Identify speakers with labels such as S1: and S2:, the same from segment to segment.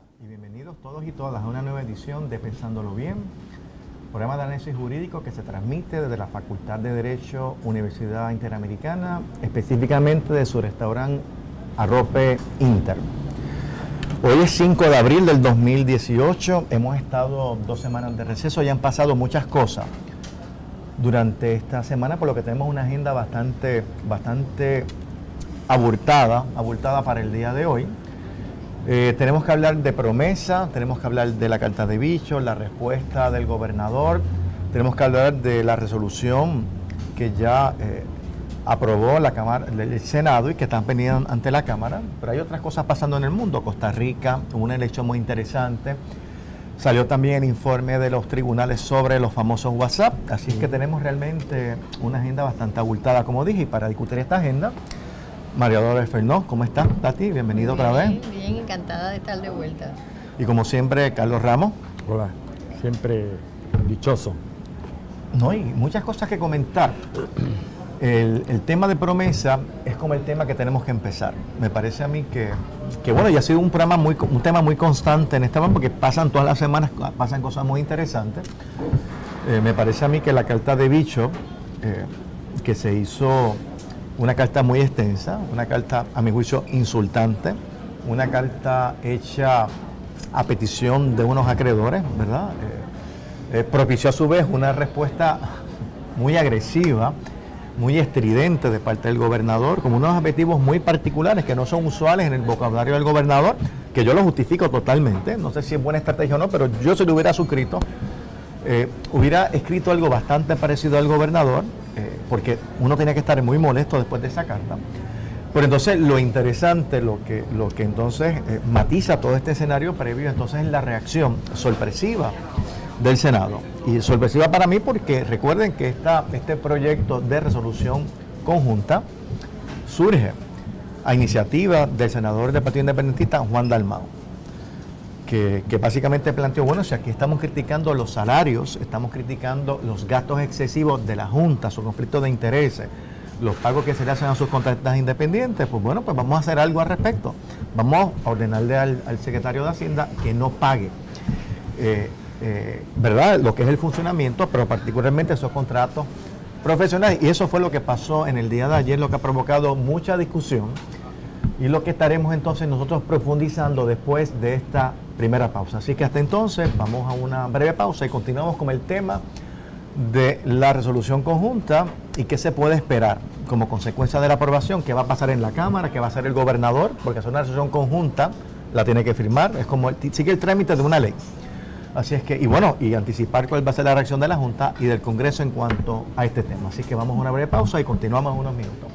S1: Hola y bienvenidos todos y todas a una nueva edición de Pensándolo Bien, programa de análisis jurídico que se transmite desde la Facultad de Derecho, Universidad Interamericana, específicamente de su restaurante Arrope Inter. Hoy es 5 de abril del 2018, hemos estado 2 semanas de receso y han pasado muchas cosas durante esta semana, por lo que tenemos una agenda bastante abultada para el día de hoy. Tenemos que hablar de promesa, tenemos que hablar de la carta de bicho, la respuesta del gobernador, tenemos que hablar de la resolución que ya aprobó la Cámara, el Senado y que están pendientes ante la Cámara, pero hay otras cosas pasando en el mundo. Costa Rica, una elección muy interesante. Salió también el informe de los tribunales sobre los famosos WhatsApp, así que tenemos realmente una agenda bastante abultada, como dije, y para discutir esta agenda, María Dolores Fernó, ¿cómo estás, Tati? Bienvenido otra vez.
S2: Bien, encantada de estar de vuelta.
S1: Y como siempre, Carlos Ramos.
S3: Hola, siempre dichoso.
S1: No, hay muchas cosas que comentar. El tema de promesa es como el tema que tenemos que empezar. Me parece a mí que bueno, ya ha sido un tema muy constante en este momento, porque pasan todas las semanas, pasan cosas muy interesantes. Me parece a mí que la carta de bicho, que se hizo una carta muy extensa, una carta a mi juicio insultante, una carta hecha a petición de unos acreedores, ¿verdad? Propició a su vez una respuesta muy agresiva, muy estridente de parte del gobernador, con unos objetivos muy particulares que no son usuales en el vocabulario del gobernador, que yo lo justifico totalmente. No sé si es buena estrategia o no, pero yo se lo hubiera suscrito. Hubiera escrito algo bastante parecido al gobernador, porque uno tenía que estar muy molesto después de esa carta. Pero entonces lo interesante, lo que entonces matiza todo este escenario previo, entonces es la reacción sorpresiva del Senado. Y sorpresiva para mí porque recuerden que este proyecto de resolución conjunta surge a iniciativa del senador del Partido Independentista, Juan Dalmau, que básicamente planteó, bueno, si aquí estamos criticando los salarios, estamos criticando los gastos excesivos de la Junta, su conflicto de intereses, los pagos que se le hacen a sus contratistas independientes, pues bueno, pues vamos a hacer algo al respecto. Vamos a ordenarle al secretario de Hacienda que no pague, ¿verdad?, lo que es el funcionamiento, pero particularmente esos contratos profesionales. Y eso fue lo que pasó en el día de ayer, lo que ha provocado mucha discusión y lo que estaremos entonces nosotros profundizando después de esta primera pausa. Así que hasta entonces vamos a una breve pausa y continuamos con el tema de la resolución conjunta y qué se puede esperar como consecuencia de la aprobación, qué va a pasar en la Cámara, qué va a hacer el gobernador, porque es una resolución conjunta, la tiene que firmar, es como sigue el trámite de una ley. Así es que, y bueno, y anticipar cuál va a ser la reacción de la Junta y del Congreso en cuanto a este tema. Así que vamos a una breve pausa y continuamos en unos minutos.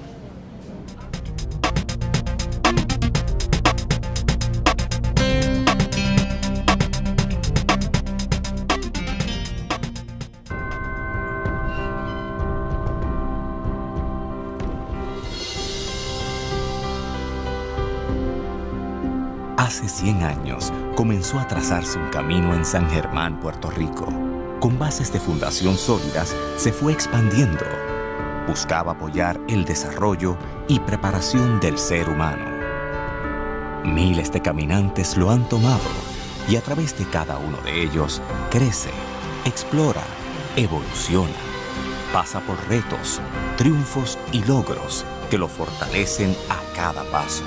S4: Hace 100 años comenzó a trazarse un camino en San Germán, Puerto Rico. Con bases de fundación sólidas, se fue expandiendo. Buscaba apoyar el desarrollo y preparación del ser humano. Miles de caminantes lo han tomado y a través de cada uno de ellos crece, explora, evoluciona. Pasa por retos, triunfos y logros que lo fortalecen a cada paso.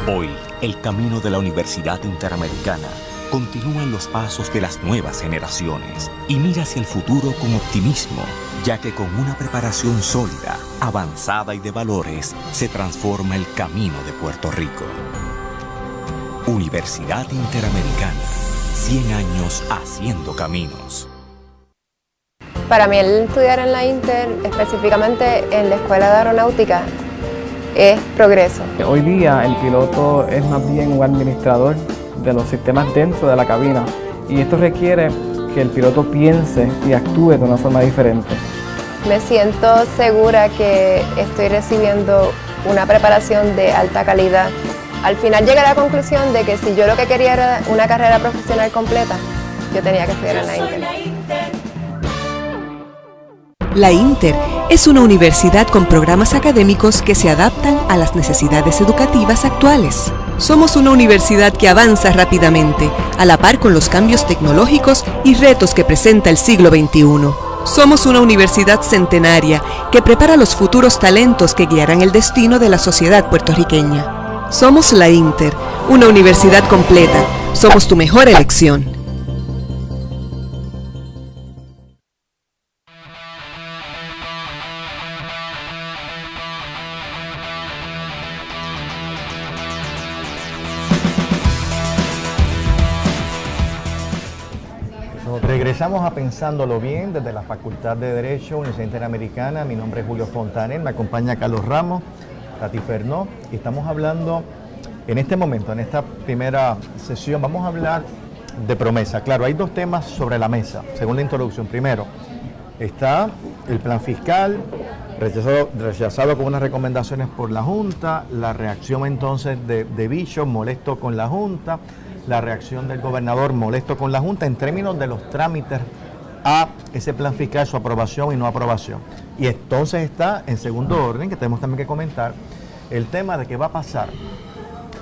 S4: Hoy, el camino de la Universidad Interamericana continúa en los pasos de las nuevas generaciones y mira hacia el futuro con optimismo, ya que con una preparación sólida, avanzada y de valores, se transforma el camino de Puerto Rico. Universidad Interamericana, 100 años haciendo caminos.
S5: Para mí el estudiar en la Inter, específicamente en la Escuela de Aeronáutica, es progreso.
S6: Hoy día el piloto es más bien un administrador de los sistemas dentro de la cabina y esto requiere que el piloto piense y actúe de una forma diferente.
S5: Me siento segura que estoy recibiendo una preparación de alta calidad. Al final llegué a la conclusión de que si yo lo que quería era una carrera profesional completa, yo tenía que estudiar en la Inter.
S7: La Inter es una universidad con programas académicos que se adaptan a las necesidades educativas actuales. Somos una universidad que avanza rápidamente, a la par con los cambios tecnológicos y retos que presenta el siglo XXI. Somos una universidad centenaria que prepara los futuros talentos que guiarán el destino de la sociedad puertorriqueña. Somos la Inter, una universidad completa. Somos tu mejor elección.
S1: Regresamos a Pensándolo Bien desde la Facultad de Derecho, Universidad Interamericana. Mi nombre es Julio Fontaner, me acompaña Carlos Ramos, Tati Fernó, y estamos hablando en este momento, en esta primera sesión, vamos a hablar de promesa. Claro, hay dos temas sobre la mesa, según la introducción. Primero, está el plan fiscal, rechazado con unas recomendaciones por la Junta, la reacción entonces de Bishop, molesto con la Junta, la reacción del gobernador, molesto con la Junta, en términos de los trámites a ese plan fiscal, su aprobación y no aprobación. Y entonces está en segundo orden, que tenemos también que comentar, el tema de qué va a pasar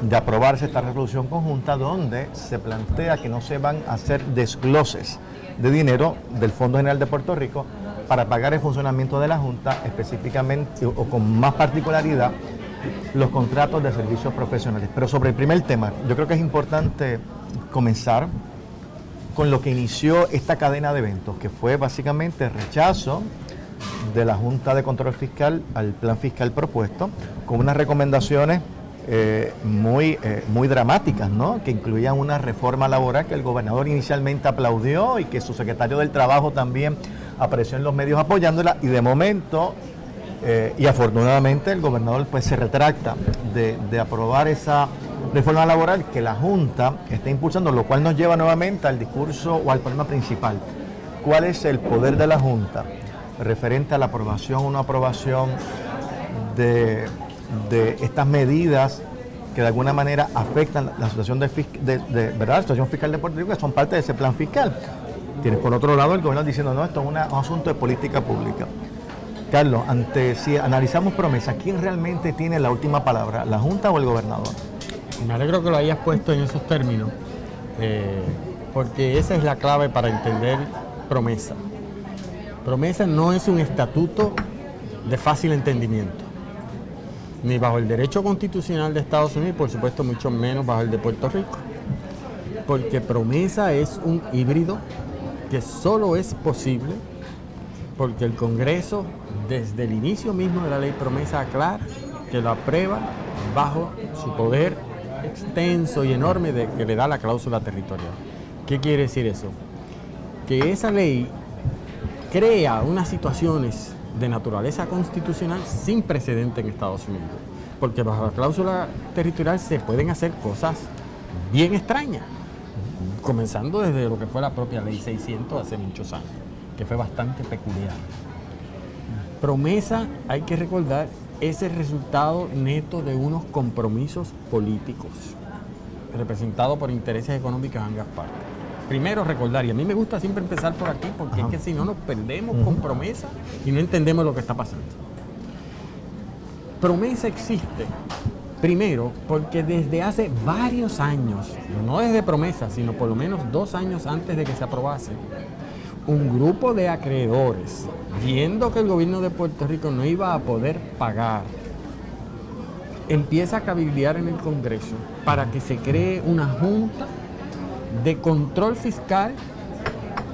S1: de aprobarse esta resolución conjunta, donde se plantea que no se van a hacer desgloses de dinero del Fondo General de Puerto Rico para pagar el funcionamiento de la Junta, específicamente o con más particularidad, los contratos de servicios profesionales. Pero sobre el primer tema, yo creo que es importante comenzar con lo que inició esta cadena de eventos, que fue básicamente el rechazo de la Junta de Control Fiscal al plan fiscal propuesto, con unas recomendaciones muy dramáticas, ¿no? Que incluían una reforma laboral que el gobernador inicialmente aplaudió y que su secretario del Trabajo también apareció en los medios apoyándola, y de momento y afortunadamente el gobernador pues se retracta de aprobar esa reforma laboral que la Junta está impulsando, lo cual nos lleva nuevamente al discurso o al problema principal. ¿Cuál es el poder de la Junta referente a la aprobación o no aprobación de estas medidas que de alguna manera afectan la situación ¿verdad? La situación fiscal de Puerto Rico, que son parte de ese plan fiscal? Tienes por otro lado el gobernador diciendo, no, esto es un asunto de política pública. Carlos, si analizamos promesa, ¿quién realmente tiene la última palabra, la Junta o el gobernador?
S3: Me alegro que lo hayas puesto en esos términos, porque esa es la clave para entender promesa. Promesa no es un estatuto de fácil entendimiento, ni bajo el derecho constitucional de Estados Unidos y por supuesto mucho menos bajo el de Puerto Rico, porque promesa es un híbrido que solo es posible porque el Congreso, desde el inicio mismo de la ley promesa, aclara que lo aprueba bajo su poder extenso y enorme que le da la cláusula territorial. ¿Qué quiere decir eso? Que esa ley crea unas situaciones de naturaleza constitucional sin precedente en Estados Unidos, porque bajo la cláusula territorial se pueden hacer cosas bien extrañas, comenzando desde lo que fue la propia ley 600 hace muchos años, que fue bastante peculiar. Promesa, hay que recordar, es el resultado neto de unos compromisos políticos representados por intereses económicos en ambas partes. Primero recordar, y a mí me gusta siempre empezar por aquí, porque es que si no nos perdemos con promesa y no entendemos lo que está pasando. Promesa existe, primero, porque desde hace varios años, no desde promesa, sino por lo menos 2 años antes de que se aprobase, un grupo de acreedores, viendo que el gobierno de Puerto Rico no iba a poder pagar, empieza a cabildear en el Congreso para que se cree una junta de control fiscal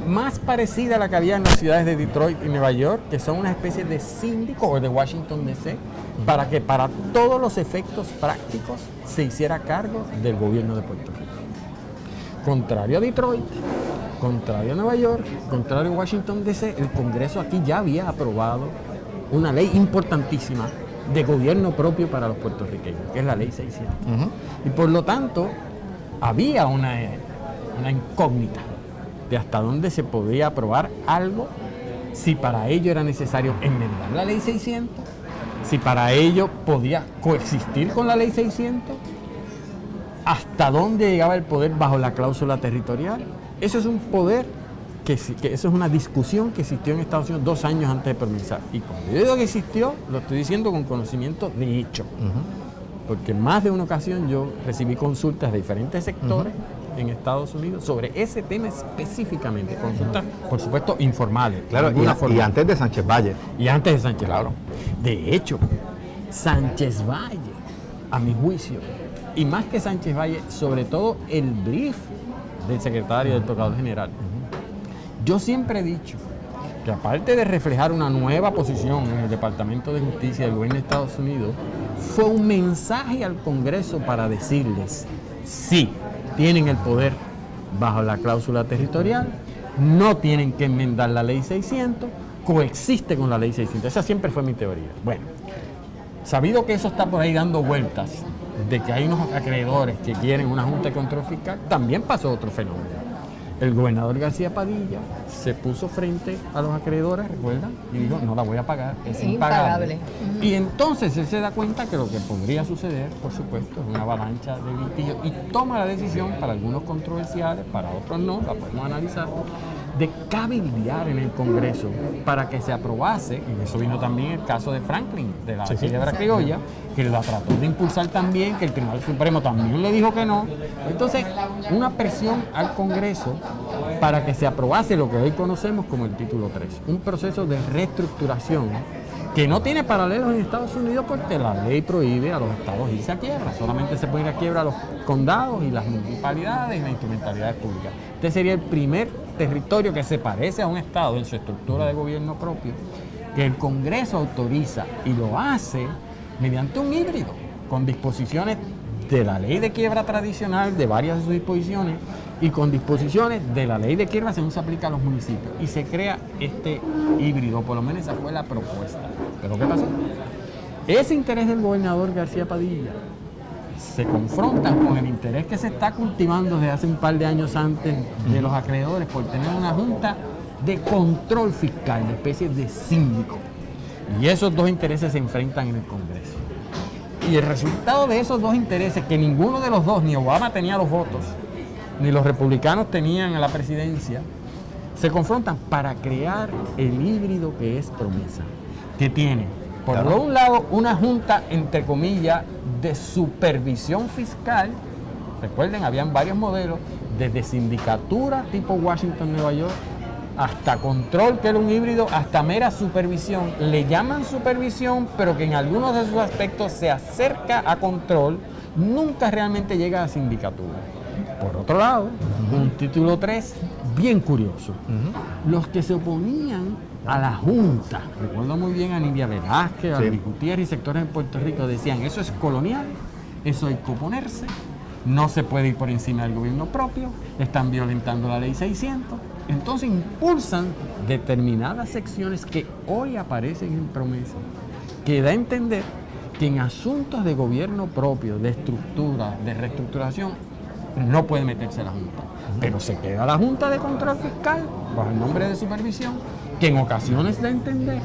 S3: más parecida a la que había en las ciudades de Detroit y Nueva York, que son una especie de síndico, o de Washington DC, para que para todos los efectos prácticos se hiciera cargo del gobierno de Puerto Rico. Contrario a Detroit, contrario a Nueva York, contrario a Washington DC, el Congreso aquí ya había aprobado una ley importantísima de gobierno propio para los puertorriqueños, que es la ley 600. Y por lo tanto, había una incógnita de hasta dónde se podía aprobar algo, si para ello era necesario enmendar la ley 600, si para ello podía coexistir con la ley 600, hasta dónde llegaba el poder bajo la cláusula territorial. Eso es un poder que eso es una discusión que existió en Estados Unidos 2 años antes de PROMESA. Y cuando yo digo que existió, lo estoy diciendo con conocimiento de hecho. Porque en más de una ocasión yo recibí consultas de diferentes sectores en Estados Unidos sobre ese tema específicamente. Consultas, por supuesto, informales.
S1: Claro, y antes de Sánchez Valle.
S3: Y antes de Sánchez Valle. De hecho, Sánchez Valle, a mi juicio, y más que Sánchez Valle, sobre todo el brief del secretario del Procurador General. Yo siempre he dicho que aparte de reflejar una nueva posición en el Departamento de Justicia del Gobierno de Estados Unidos, fue un mensaje al Congreso para decirles, sí, tienen el poder bajo la cláusula territorial, no tienen que enmendar la Ley 600, coexiste con la Ley 600. Esa siempre fue mi teoría. Bueno, sabido que eso está por ahí dando vueltas, de que hay unos acreedores que quieren una Junta de Control Fiscal, también pasó otro fenómeno. El gobernador García Padilla se puso frente a los acreedores, ¿recuerdan? Y dijo, no la voy a pagar, es impagable. Y entonces él se da cuenta que lo que podría suceder, por supuesto, es una avalancha de litigio y toma la decisión, para algunos controversiales, para otros no, la podemos analizar, de cabildear en el Congreso para que se aprobase, y eso vino también el caso de Franklin, de la quiebra criolla, que la trató de impulsar también, que el Tribunal Supremo también le dijo que no. Entonces, una presión al Congreso para que se aprobase lo que hoy conocemos como el Título 3, un proceso de reestructuración que no tiene paralelos en Estados Unidos porque la ley prohíbe a los estados irse a quiebra, solamente se pueden ir a quiebra los condados y las municipalidades y las instrumentalidades públicas. Este sería el primer territorio que se parece a un estado en su estructura de gobierno propio, que el Congreso autoriza y lo hace mediante un híbrido, con disposiciones de la ley de quiebra tradicional, de varias de sus disposiciones, y con disposiciones de la ley de quiebra según se aplica a los municipios. Y se crea este híbrido, por lo menos esa fue la propuesta. ¿Pero qué pasó? Ese interés del gobernador García Padilla se confronta con el interés que se está cultivando desde hace un par de años antes de los acreedores por tener una junta de control fiscal, una especie de síndico. Y esos dos intereses se enfrentan en el Congreso. Y el resultado de esos dos intereses, que ninguno de los dos, ni Obama tenía los votos, ni los republicanos tenían a la presidencia, se confrontan para crear el híbrido que es PROMESA, que tiene, por un lado, una junta, entre comillas, de supervisión fiscal. Recuerden, habían varios modelos, desde sindicatura tipo Washington, Nueva York, hasta control, que era un híbrido, hasta mera supervisión. Le llaman supervisión, pero que en algunos de sus aspectos se acerca a control, nunca realmente llega a sindicatura. Por otro lado, un título 3 bien curioso. Los que se oponían a la Junta, recuerdo muy bien a Nidia Velázquez, a Luis Gutiérrez y sectores en Puerto Rico, decían, eso es colonial, eso hay que oponerse, no se puede ir por encima del gobierno propio, están violentando la ley 600. Entonces impulsan determinadas secciones que hoy aparecen en PROMESA, que da a entender que en asuntos de gobierno propio, de estructura, de reestructuración, no puede meterse la Junta. Pero se queda la Junta de Control Fiscal, bajo el nombre de supervisión, que en ocasiones da a entender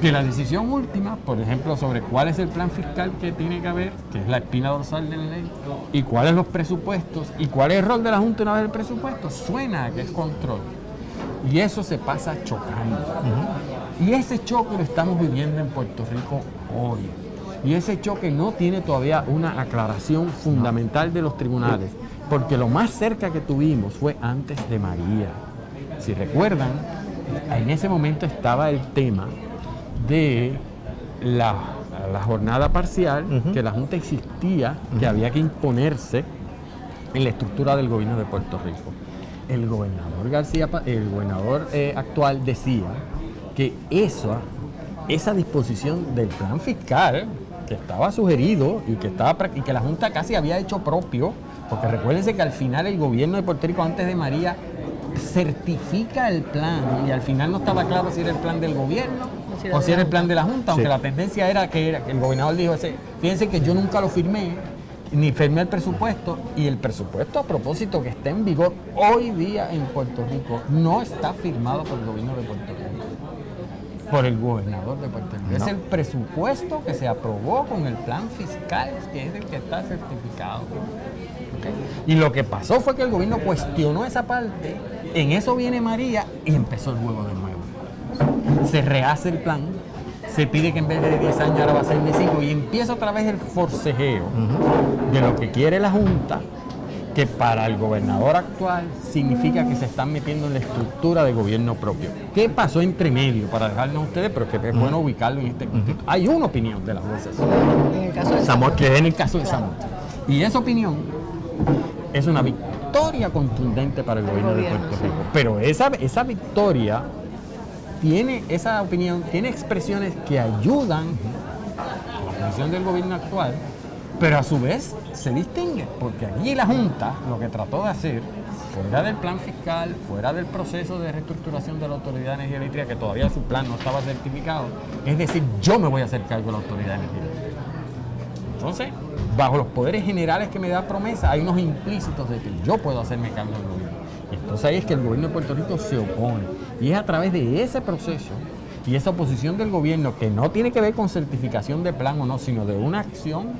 S3: que la decisión última, por ejemplo, sobre cuál es el plan fiscal que tiene que haber, que es la espina dorsal de la ley, y cuáles son los presupuestos, y cuál es el rol de la Junta una vez el presupuesto, suena a que es control. Y eso se pasa chocando. Y ese choque lo estamos viviendo en Puerto Rico hoy. Y ese choque no tiene todavía una aclaración fundamental de los tribunales, porque lo más cerca que tuvimos fue antes de María. Si recuerdan, en ese momento estaba el tema de la jornada parcial, que la Junta existía, que había que imponerse en la estructura del gobierno de Puerto Rico. El gobernador actual decía que esa disposición del plan fiscal que estaba sugerido y que la Junta casi había hecho propio, porque recuérdense que al final el gobierno de Puerto Rico antes de María certifica el plan y al final no estaba claro si era el plan del gobierno o si era el plan de la Junta, aunque la tendencia era que el gobernador dijo, fíjense que yo nunca lo firmé, ni firmé el presupuesto, y el presupuesto, a propósito, que está en vigor hoy día en Puerto Rico, no está firmado por el gobierno de Puerto Rico, por el gobernador de Puerto Rico. No. Es el presupuesto que se aprobó con el plan fiscal, que es el que está certificado. ¿Okay? Y lo que pasó fue que el gobierno cuestionó esa parte En eso viene María y empezó el juego de nuevo. Se rehace el plan, se pide que en vez de 10 años ahora va a ser de 5 y empieza otra vez el forcejeo de lo que quiere la Junta, que para el gobernador actual significa que se están metiendo en la estructura de gobierno propio. ¿Qué pasó entre medio? Para dejarnos a ustedes, pero que es bueno ubicarlo en este contexto. Hay una opinión de la jueza
S2: En el caso de
S3: Zamora, que es en el caso de Zamora. Y esa opinión es una victoria contundente para el gobierno de Puerto Rico. Pero esa victoria esa opinión tiene expresiones que ayudan a la posición del gobierno actual, pero a su vez se distingue, porque allí la Junta lo que trató de hacer, fuera del plan fiscal, fuera del proceso de reestructuración de la Autoridad de Energía Eléctrica, que todavía su plan no estaba certificado, es decir, yo me voy a hacer cargo de la Autoridad de Energía Eléctrica. Entonces, bajo los poderes generales que me da promesa, hay unos implícitos de que yo puedo hacerme cargo del gobierno. Entonces ahí es que el gobierno de Puerto Rico se opone. Y es a través de ese proceso y esa oposición del gobierno, que no tiene que ver con certificación de plan o no, sino de una acción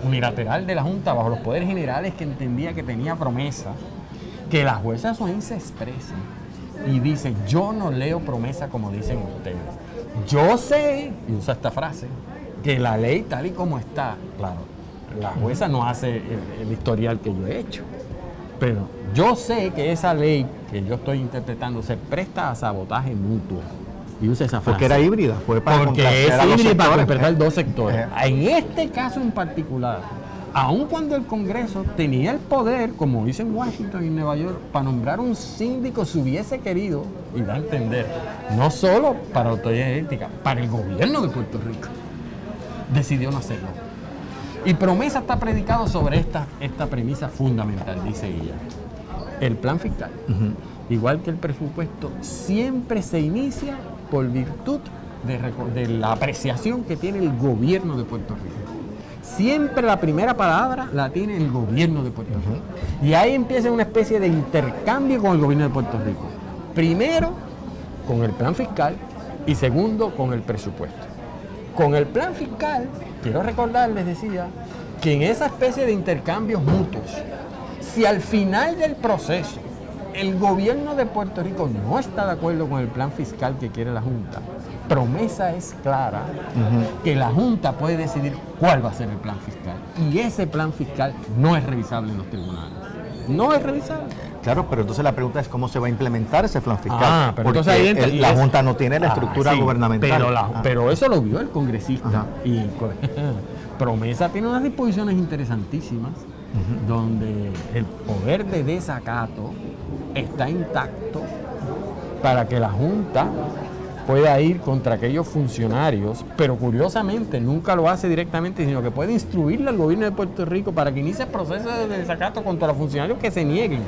S3: unilateral de la Junta bajo los poderes generales que entendía que tenía promesa, que la jueza Swain se expresa y dice: yo no leo promesa como dicen ustedes. Yo sé, y usa esta frase, que la ley tal y como está, claro, la jueza no hace el historial que yo he hecho, pero yo sé que esa ley que yo estoy interpretando se presta a sabotaje mutuo. Y usa esa frase.
S1: Porque era híbrida, fue para
S3: porque
S1: complacer
S3: es
S1: a los
S3: híbrida para
S1: sectores,
S3: completar dos sectores. En este caso en particular, aun cuando el Congreso tenía el poder, como dice en Washington y en Nueva York, para nombrar un síndico si hubiese querido, y da a entender, no solo para la Autoridad Eléctrica, para el gobierno de Puerto Rico, decidió no hacerlo. Y Promesa está predicado sobre esta premisa fundamental, dice ella. El plan fiscal, igual que el presupuesto, siempre se inicia por virtud de la apreciación que tiene el gobierno de Puerto Rico. Siempre la primera palabra la tiene el gobierno de Puerto Rico. Y ahí empieza una especie de intercambio con el gobierno de Puerto Rico. Primero, con el plan fiscal, y segundo, con el presupuesto. Con el plan fiscal, quiero recordarles, decía, que en esa especie de intercambios mutuos, si al final del proceso el gobierno de Puerto Rico no está de acuerdo con el plan fiscal que quiere la Junta, Promesa es clara que la Junta puede decidir cuál va a ser el plan fiscal. Y ese plan fiscal no es revisable en los tribunales. No es revisable.
S1: Claro, pero entonces la pregunta es cómo se va a implementar ese plan fiscal.
S3: Pero
S1: porque
S3: entonces
S1: la Junta no tiene la estructura gubernamental.
S3: Pero eso lo vio el congresista. Y Promesa tiene unas disposiciones interesantísimas donde el poder de desacato está intacto para que la Junta pueda ir contra aquellos funcionarios, pero curiosamente nunca lo hace directamente, sino que puede instruirle al gobierno de Puerto Rico para que inicie el proceso de desacato contra los funcionarios que se nieguen.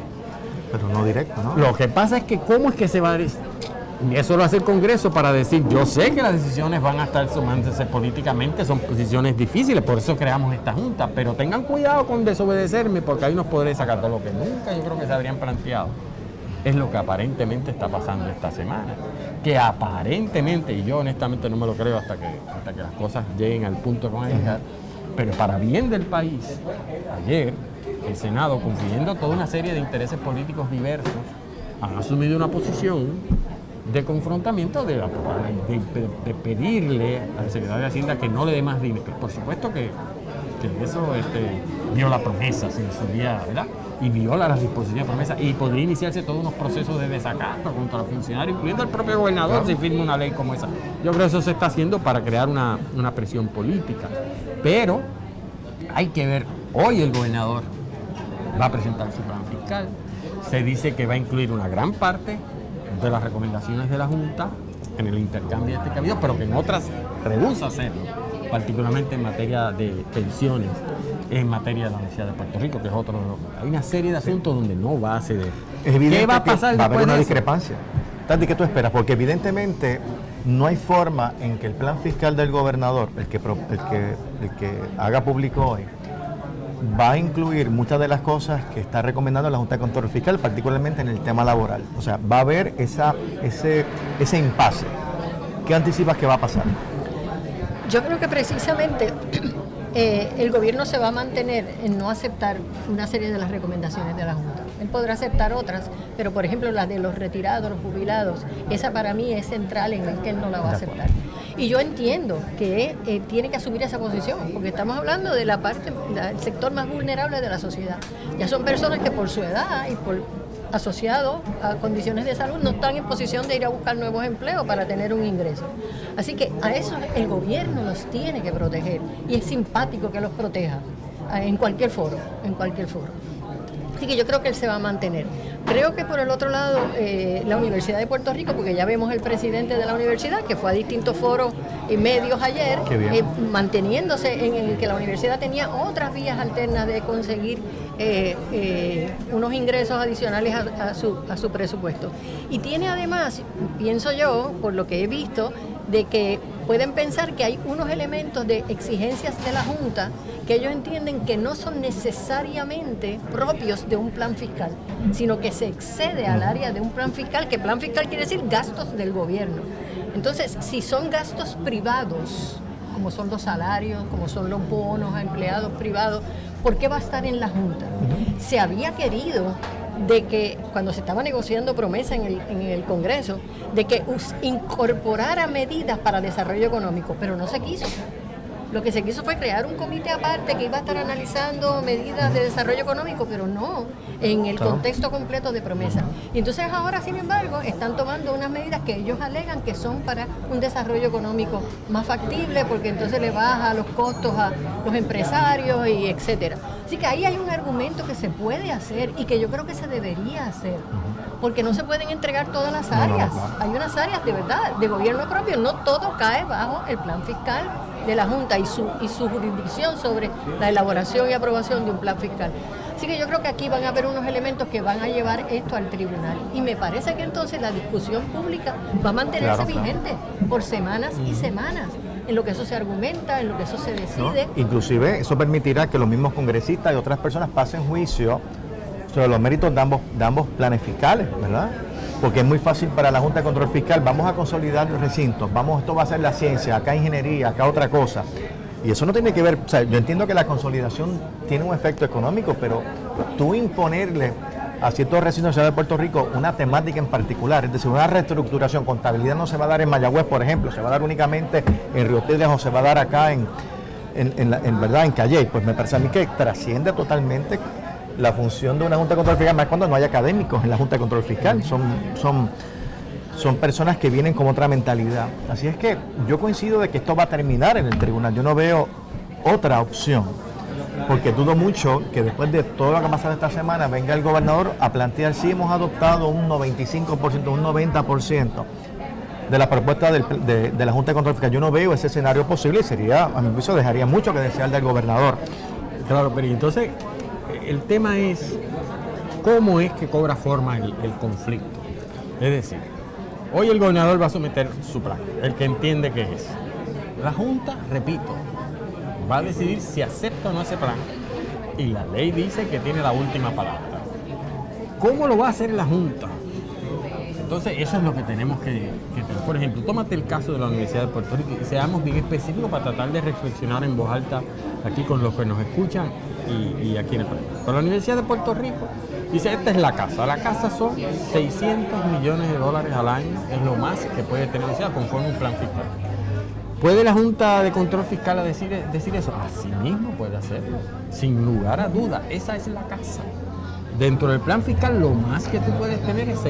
S1: Pero no directo, ¿no?
S3: Lo que pasa es que ¿cómo es que se va a...? Y eso lo hace el Congreso para decir: yo sé que las decisiones van a estar tomándose políticamente, son decisiones difíciles, por eso creamos esta Junta, pero tengan cuidado con desobedecerme porque hay unos poderes de desacato. Lo que nunca yo creo que se habrían planteado es lo que aparentemente está pasando esta semana. Que aparentemente, y yo honestamente no me lo creo hasta que las cosas lleguen al punto con ella, pero para bien del país, ayer el Senado, confiriendo toda una serie de intereses políticos diversos, han asumido una posición de confrontamiento de pedirle al secretario de Hacienda que no le dé más dinero. Por supuesto que eso viola Promesa sin su día, ¿verdad? Y viola las disposiciones de Promesa, y podría iniciarse todos unos procesos de desacato contra los funcionarios, incluyendo el propio gobernador, si firma una ley como esa. Yo creo que eso se está haciendo para crear una presión política. Pero hay que ver, hoy el gobernador va a presentar su plan fiscal. Se dice que va a incluir una gran parte de las recomendaciones de la Junta en el intercambio de este camino, pero que en otras rehúsa hacerlo, particularmente en materia de pensiones, en materia de la Universidad de Puerto Rico, que es otro. Hay una serie de asuntos donde no va a ceder.
S1: Es evidente
S3: ¿Qué va a pasar
S1: que va a haber
S3: después
S1: una
S3: de eso?
S1: discrepancia. Tanti, ¿qué tú esperas? Porque evidentemente no hay forma en que el plan fiscal del gobernador, el que haga público hoy, va a incluir muchas de las cosas que está recomendando la Junta de Control Fiscal, particularmente en el tema laboral. O sea, va a haber ese impasse. ¿Qué anticipas que va a pasar?
S2: Yo creo que precisamente el gobierno se va a mantener en no aceptar una serie de las recomendaciones de la Junta. Él podrá aceptar otras, pero por ejemplo la de los retirados, los jubilados, esa para mí es central en el que él no la va a aceptar. Y yo entiendo que tiene que asumir esa posición, porque estamos hablando de la parte, del sector más vulnerable de la sociedad. Ya son personas que por su edad y por asociados a condiciones de salud no están en posición de ir a buscar nuevos empleos para tener un ingreso. Así que a eso el gobierno los tiene que proteger y es simpático que los proteja en cualquier foro, Así que yo creo que él se va a mantener. Creo que por el otro lado, la Universidad de Puerto Rico, porque ya vemos el presidente de la universidad, que fue a distintos foros y medios ayer, manteniéndose en el que la universidad tenía otras vías alternas de conseguir unos ingresos adicionales a su presupuesto. Y tiene además, pienso yo, por lo que he visto, de que pueden pensar que hay unos elementos de exigencias de la Junta que ellos entienden que no son necesariamente propios de un plan fiscal, sino que se excede al área de un plan fiscal, que plan fiscal quiere decir gastos del gobierno. Entonces, si son gastos privados, como son los salarios, como son los bonos a empleados privados, ¿por qué va a estar en la Junta? Se había querido de que cuando se estaba negociando promesa en el Congreso, de que incorporara medidas para desarrollo económico, pero no se quiso. Lo que se quiso fue crear un comité aparte que iba a estar analizando medidas de desarrollo económico, pero no en el contexto completo de promesa. Y entonces ahora, sin embargo, están tomando unas medidas que ellos alegan que son para un desarrollo económico más factible, porque entonces le baja los costos a los empresarios y etcétera. Así que ahí hay un argumento que se puede hacer y que yo creo que se debería hacer, porque no se pueden entregar todas las áreas. Hay unas áreas de verdad, de gobierno propio, no todo cae bajo el plan fiscal de la Junta y su jurisdicción sobre la elaboración y aprobación de un plan fiscal. Así que yo creo que aquí van a haber unos elementos que van a llevar esto al tribunal. Y me parece que entonces la discusión pública va a mantenerse vigente por semanas y semanas, en lo que eso se argumenta, en lo que eso se decide.
S1: ¿No? Inclusive eso permitirá que los mismos congresistas y otras personas pasen juicio sobre los méritos de ambos planes fiscales, ¿verdad? Porque es muy fácil para la Junta de Control Fiscal, vamos a consolidar los recintos, esto va a ser la ciencia, acá ingeniería, acá otra cosa. Y eso no tiene que ver, o sea, yo entiendo que la consolidación tiene un efecto económico, pero tú imponerle a ciertos recintos de la ciudad de Puerto Rico una temática en particular, es decir, una reestructuración, contabilidad no se va a dar en Mayagüez, por ejemplo, se va a dar únicamente en Río Piedras o se va a dar acá en verdad en Calley, pues me parece a mí que trasciende totalmente la función de una Junta de Control Fiscal, más cuando no hay académicos en la Junta de Control Fiscal, son personas que vienen con otra mentalidad. Así es que yo coincido de que esto va a terminar en el tribunal, yo no veo otra opción, porque dudo mucho que después de todo lo que ha pasado esta semana venga el gobernador a plantear si hemos adoptado un 95%, un 90% de la propuesta de la Junta de Control Fiscal. Yo no veo ese escenario posible y sería, a mi juicio, dejaría mucho que desear del gobernador.
S3: Claro, pero entonces el tema es cómo es que cobra forma el conflicto. Es decir, hoy el gobernador va a someter su plan, el que entiende que es. La Junta, repito, va a decidir si acepta o no ese plan y la ley dice que tiene la última palabra. ¿Cómo lo va a hacer la Junta? Entonces eso es lo que tenemos que tener. Por ejemplo, tómate el caso de la Universidad de Puerto Rico y seamos bien específicos para tratar de reflexionar en voz alta aquí con los que nos escuchan y aquí en el país. Pero la Universidad de Puerto Rico dice, esta es la casa son $600 millones al año, es lo más que puede tener la universidad conforme un plan fiscal. ¿Puede la Junta de Control Fiscal decir eso? Así mismo puede hacerlo, sin lugar a duda, esa es la casa. Dentro del plan fiscal lo más que tú puedes tener es $600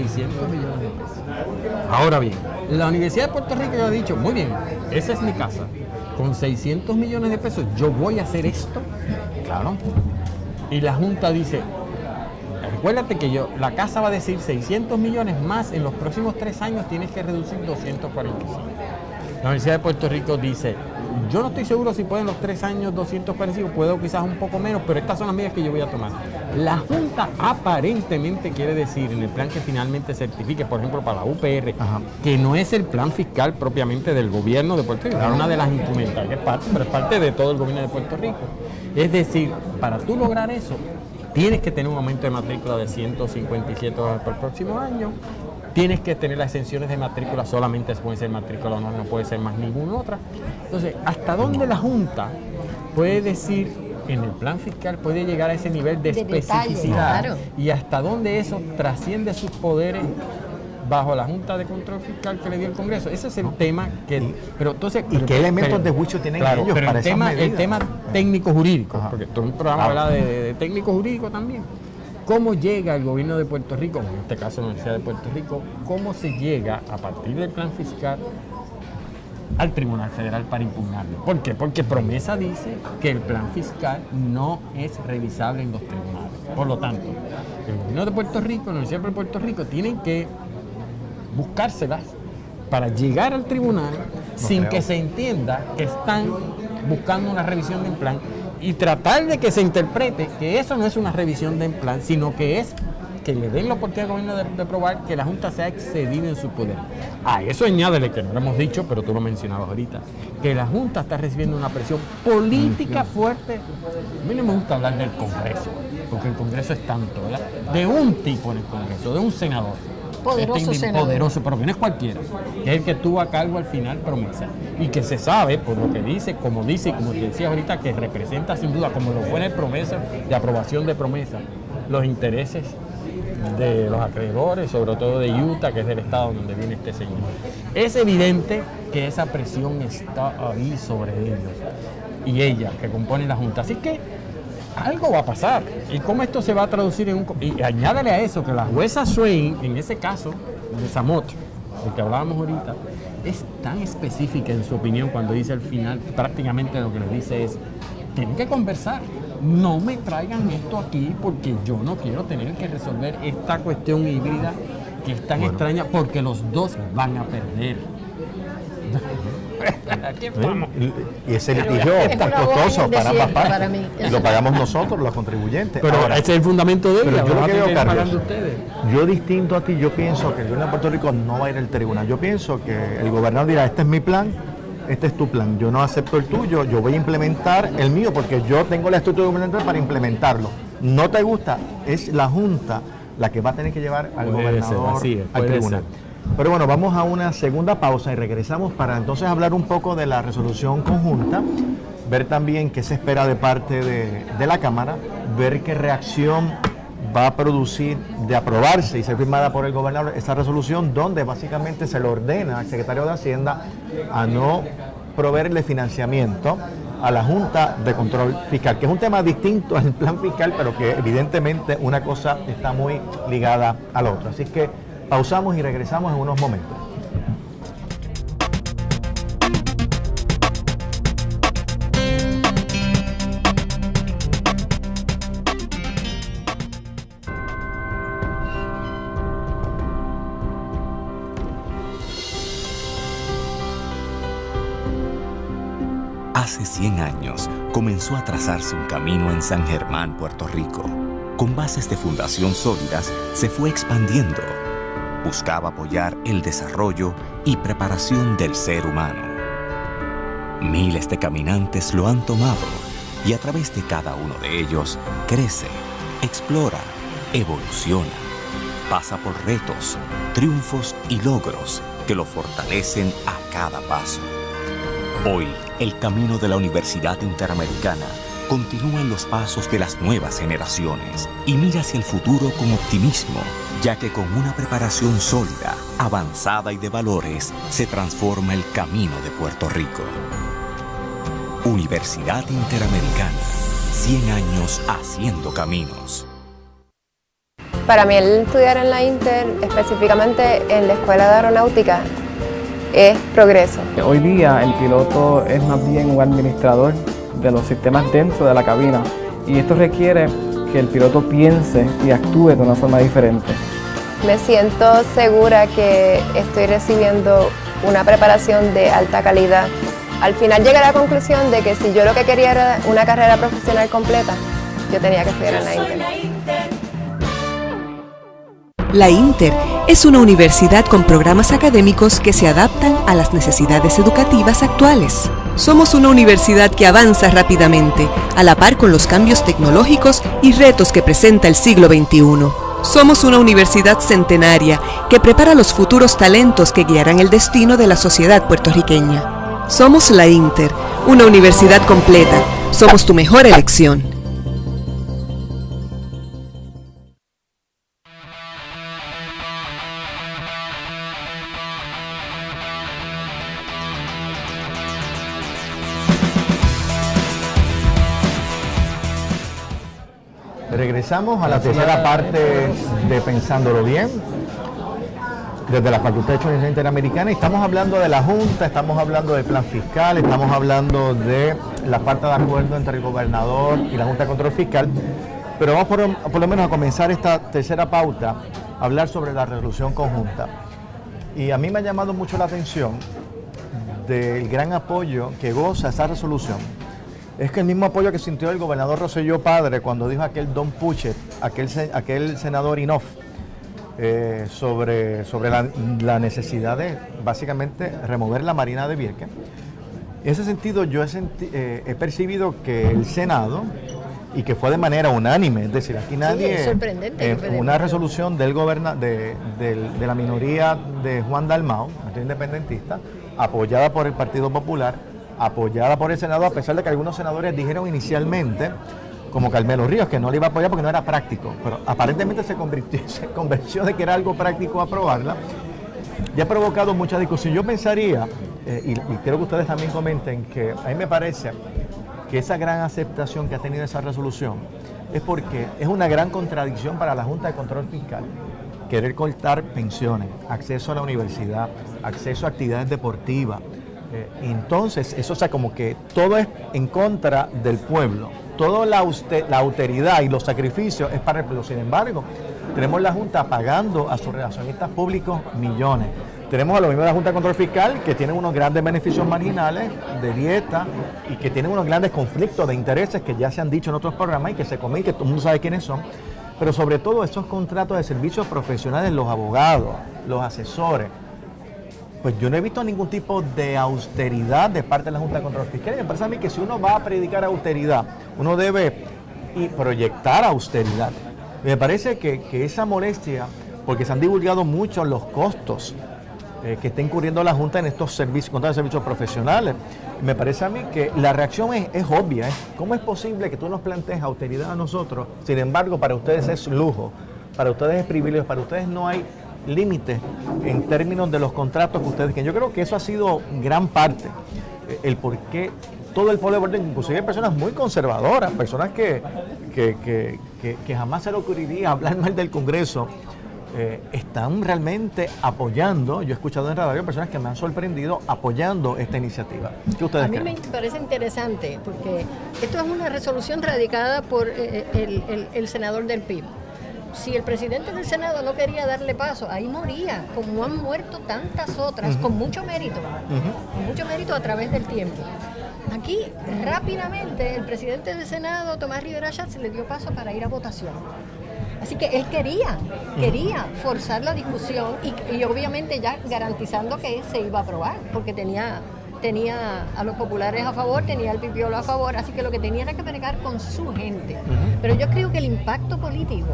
S3: millones de pesos. Ahora bien, la Universidad de Puerto Rico ya ha dicho, muy bien, esa es mi casa, con $600 millones de pesos yo voy a hacer esto, claro. Y la Junta dice, recuérdate que la casa va a decir 600 millones más, en los próximos 3 años tienes que reducir 245. La Universidad de Puerto Rico dice, yo no estoy seguro si pueden los 3 años 245, puedo quizás un poco menos, pero estas son las medidas que yo voy a tomar. La Junta aparentemente quiere decir en el plan que finalmente certifique, por ejemplo para la UPR, que no es el plan fiscal propiamente del gobierno de Puerto Rico, es una de las instrumentales, pero es parte de todo el gobierno de Puerto Rico. Es decir, para tú lograr eso, tienes que tener un aumento de matrícula de 157 dólares por el próximo año. Tienes que tener las exenciones de matrícula, solamente puede ser matrícula honor, no puede ser más ninguna otra. Entonces, ¿hasta dónde la Junta puede decir, en el plan fiscal puede llegar a ese nivel de
S2: detalle,
S3: especificidad,
S2: claro.
S3: y hasta dónde eso trasciende sus poderes bajo la Junta de Control Fiscal que le dio el Congreso. Ese es el tema que... Pero entonces...
S1: ¿Y qué elementos de juicio tienen ellos
S3: pero
S1: para esas medidas?
S3: el tema técnico-jurídico,
S1: Ajá.
S3: porque todo un programa habla de técnico-jurídico también. ¿Cómo llega el gobierno de Puerto Rico, en este caso la Universidad de Puerto Rico, cómo se llega a partir del plan fiscal al Tribunal Federal para impugnarlo? ¿Por qué? Porque Promesa dice que el plan fiscal no es revisable en los tribunales. Por lo tanto, el gobierno de Puerto Rico, la Universidad de Puerto Rico, tienen que buscárselas para llegar al tribunal sin que se entienda que están buscando una revisión de un plan y tratar de que se interprete que eso no es una revisión de plan, sino que es que le den la oportunidad al gobierno de probar que la Junta se ha excedido en su poder. A eso añádele, que no lo hemos dicho, pero tú lo mencionabas ahorita, que la Junta está recibiendo una presión política fuerte. A mí no me gusta hablar del Congreso, porque el Congreso es tanto, ¿verdad? De un tipo en el Congreso, de un senador.
S2: Poderoso senador.
S3: Poderoso, pero que no es cualquiera, que es el que tuvo a cargo al final Promesa, y que se sabe, por lo que dice, y como te decía ahorita, que representa sin duda, como lo fue en el Promesa, de aprobación de Promesa, los intereses de los acreedores, sobre todo de Utah, que es del estado donde viene este señor. Es evidente que esa presión está ahí sobre ellos y ella, que compone la Junta. Así que algo va a pasar. ¿Y cómo esto se va a traducir en un... Y añádale a eso que la jueza Swain, en ese caso de Samot, del que hablábamos ahorita, es tan específica en su opinión cuando dice al final, prácticamente lo que le dice es, tienen que conversar, no me traigan esto aquí porque yo no quiero tener que resolver esta cuestión híbrida que es tan extraña, porque los dos van a perder. Aquí estamos.
S1: Y ese litigio
S2: Es
S1: es
S2: una
S1: costoso
S2: voz en el
S1: para ambas
S2: desierto
S1: partes.
S2: para mí.
S1: Y lo pagamos nosotros, los contribuyentes.
S3: Pero
S1: Ahora,
S3: ese es el fundamento de
S1: pero
S3: ella.
S1: yo lo
S3: van a
S1: que
S3: tener
S1: veo,
S3: ir
S1: Carlos,
S3: pagando ustedes.
S1: yo distinto a ti, yo pienso que el gobierno de Puerto Rico no va a ir al tribunal. Yo pienso que el gobernador dirá, este es mi plan, este es tu plan. Yo no acepto el tuyo, yo voy a implementar el mío porque yo tengo la estructura gubernamental para implementarlo. No te gusta, es la Junta la que va a tener que llevar al
S3: Puede
S1: gobernador
S3: ser, así es,
S1: al
S3: puede
S1: tribunal.
S3: ser.
S1: Pero bueno, vamos a una segunda pausa y regresamos para entonces hablar un poco de la resolución conjunta, ver también qué se espera de parte de la Cámara, ver qué reacción va a producir de aprobarse y ser firmada por el gobernador esta resolución, donde básicamente se le ordena al secretario de Hacienda a no proveerle financiamiento a la Junta de Control Fiscal, que es un tema distinto al plan fiscal, pero que evidentemente una cosa está muy ligada a la otra. Así que pausamos y regresamos en unos momentos.
S4: Hace 100 años comenzó a trazarse un camino en San Germán, Puerto Rico. Con bases de fundación sólidas, se fue expandiendo. Buscaba apoyar el desarrollo y preparación del ser humano. Miles de caminantes lo han tomado y a través de cada uno de ellos crece, explora, evoluciona. Pasa por retos, triunfos y logros que lo fortalecen a cada paso. Hoy, el camino de la Universidad Interamericana continúa en los pasos de las nuevas generaciones y mira hacia el futuro con optimismo, ya que con una preparación sólida, avanzada y de valores, se transforma el camino de Puerto Rico. Universidad Interamericana, 100 años haciendo caminos.
S5: Para mí el estudiar en la Inter, específicamente en la Escuela de Aeronáutica, es progreso.
S6: Hoy día el piloto es más bien un administrador de los sistemas dentro de la cabina y esto requiere que el piloto piense y actúe de una forma diferente.
S5: Me siento segura que estoy recibiendo una preparación de alta calidad. Al final llegué a la conclusión de que si yo lo que quería era una carrera profesional completa, yo tenía que estudiar en la Inter.
S7: La Inter es una universidad con programas académicos que se adaptan a las necesidades educativas actuales. Somos una universidad que avanza rápidamente, a la par con los cambios tecnológicos y retos que presenta el siglo XXI. Somos una universidad centenaria que prepara los futuros talentos que guiarán el destino de la sociedad puertorriqueña. Somos la Inter, una universidad completa, somos tu mejor elección.
S1: Regresamos a la tercera parte de Pensándolo Bien, desde la Facultad de Economía Interamericana, y estamos hablando de la Junta, estamos hablando del plan fiscal, estamos hablando de la falta de acuerdo entre el gobernador y la Junta de Control Fiscal, pero vamos por lo menos a comenzar esta tercera pauta a hablar sobre la resolución conjunta. Y a mí me ha llamado mucho la atención del gran apoyo que goza esa resolución. Es que el mismo apoyo que sintió el gobernador Rosselló padre cuando dijo aquel Don Puchet, aquel senador Inoff, sobre la necesidad de básicamente remover la Marina de Vieques. En ese sentido yo he percibido que el Senado, y que fue de manera unánime, es decir, aquí nadie,
S2: es sorprendente,
S1: una resolución del de la minoría de Juan Dalmau, independentista, apoyada por el Partido Popular, apoyada por el Senado, a pesar de que algunos senadores dijeron inicialmente, como Carmelo Ríos, que no le iba a apoyar porque no era práctico, pero aparentemente se convenció de que era algo práctico aprobarla, y ha provocado mucha discusión. Yo pensaría, y quiero que ustedes también comenten, que a mí me parece que esa gran aceptación que ha tenido esa resolución es porque es una gran contradicción para la Junta de Control Fiscal querer cortar pensiones, acceso a la universidad, acceso a actividades deportivas. Entonces, eso, o sea, como que todo es en contra del pueblo, toda la austeridad y los sacrificios es para el pueblo. Sin embargo, tenemos la Junta pagando a sus relacionistas públicos millones. Tenemos a los miembros de la Junta de Control Fiscal que tienen unos grandes beneficios marginales de dieta y que tienen unos grandes conflictos de intereses que ya se han dicho en otros programas y que se comen y que todo el mundo sabe quiénes son. Pero sobre todo esos contratos de servicios profesionales, los abogados, los asesores. Pues yo no he visto ningún tipo de austeridad de parte de la Junta de Control Fiscal. Y me parece a mí que si uno va a predicar austeridad, uno debe proyectar austeridad. Me parece que esa molestia, porque se han divulgado mucho los costos que está incurriendo la Junta en estos servicios, contra los servicios profesionales, me parece a mí que la reacción es obvia. ¿Cómo es posible que tú nos plantees austeridad a nosotros? Sin embargo, para ustedes es lujo, para ustedes es privilegio, para ustedes no hay límites en términos de los contratos que ustedes quieren. Yo creo que eso ha sido gran parte, el por qué todo el pueblo de Puerto Rico, inclusive personas muy conservadoras, personas que jamás se le ocurriría hablar mal del Congreso, están realmente apoyando. Yo he escuchado en radio personas que me han sorprendido apoyando esta iniciativa. ¿Qué ustedes creen?
S2: A mí me parece interesante porque esto es una resolución radicada por el senador del PIB. Si el presidente del Senado no quería darle paso, ahí moría, como han muerto tantas otras, con mucho mérito a través del tiempo. Aquí, rápidamente, el presidente del Senado, Tomás Rivera Schatz, le dio paso para ir a votación. Así que él quería forzar la discusión y obviamente ya garantizando que se iba a aprobar, porque tenía a los populares a favor, tenía al pipiolo a favor, así que lo que tenía era que bregar con su gente. Pero yo creo que el impacto político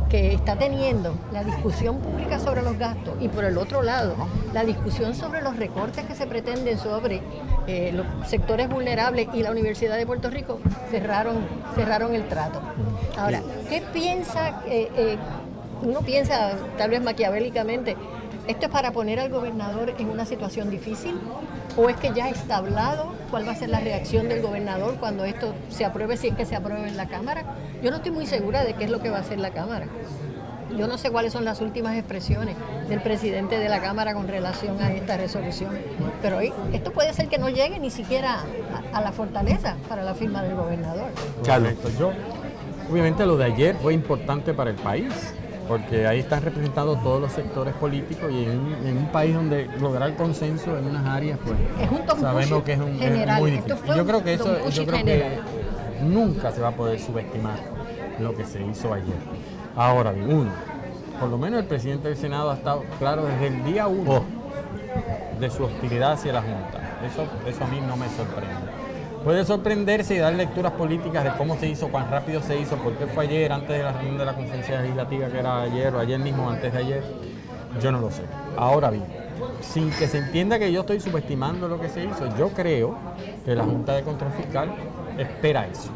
S2: que está teniendo la discusión pública sobre los gastos y por el otro lado la discusión sobre los recortes que se pretenden sobre los sectores vulnerables y la Universidad de Puerto Rico cerraron el trato. Ahora, ¿qué piensa? Uno piensa tal vez maquiavélicamente, ¿esto es para poner al gobernador en una situación difícil? ¿O es que ya está hablado cuál va a ser la reacción del gobernador cuando esto se apruebe, si es que se apruebe en la Cámara? Yo no estoy muy segura de qué es lo que va a hacer la Cámara. Yo no sé cuáles son las últimas expresiones del presidente de la Cámara con relación a esta resolución. Pero esto puede ser que no llegue ni siquiera a la fortaleza para la firma del gobernador.
S3: Carlos, obviamente lo de ayer fue importante para el país, porque ahí están representados todos los sectores políticos y en un país donde lograr consenso en unas áreas, pues sabemos que es muy difícil. Yo creo que que nunca se va a poder subestimar lo que se hizo ayer. Ahora bien, por lo menos el presidente del Senado ha estado claro desde el día 1 de su hostilidad hacia la Junta. Eso a mí no me sorprende. Puede sorprenderse y dar lecturas políticas de cómo se hizo, cuán rápido se hizo, por qué fue ayer, antes de la reunión de la conferencia legislativa, que era ayer o ayer mismo, antes de ayer. Yo no lo sé. Ahora bien, sin que se entienda que yo estoy subestimando lo que se hizo, yo creo que la Junta de Control Fiscal espera eso.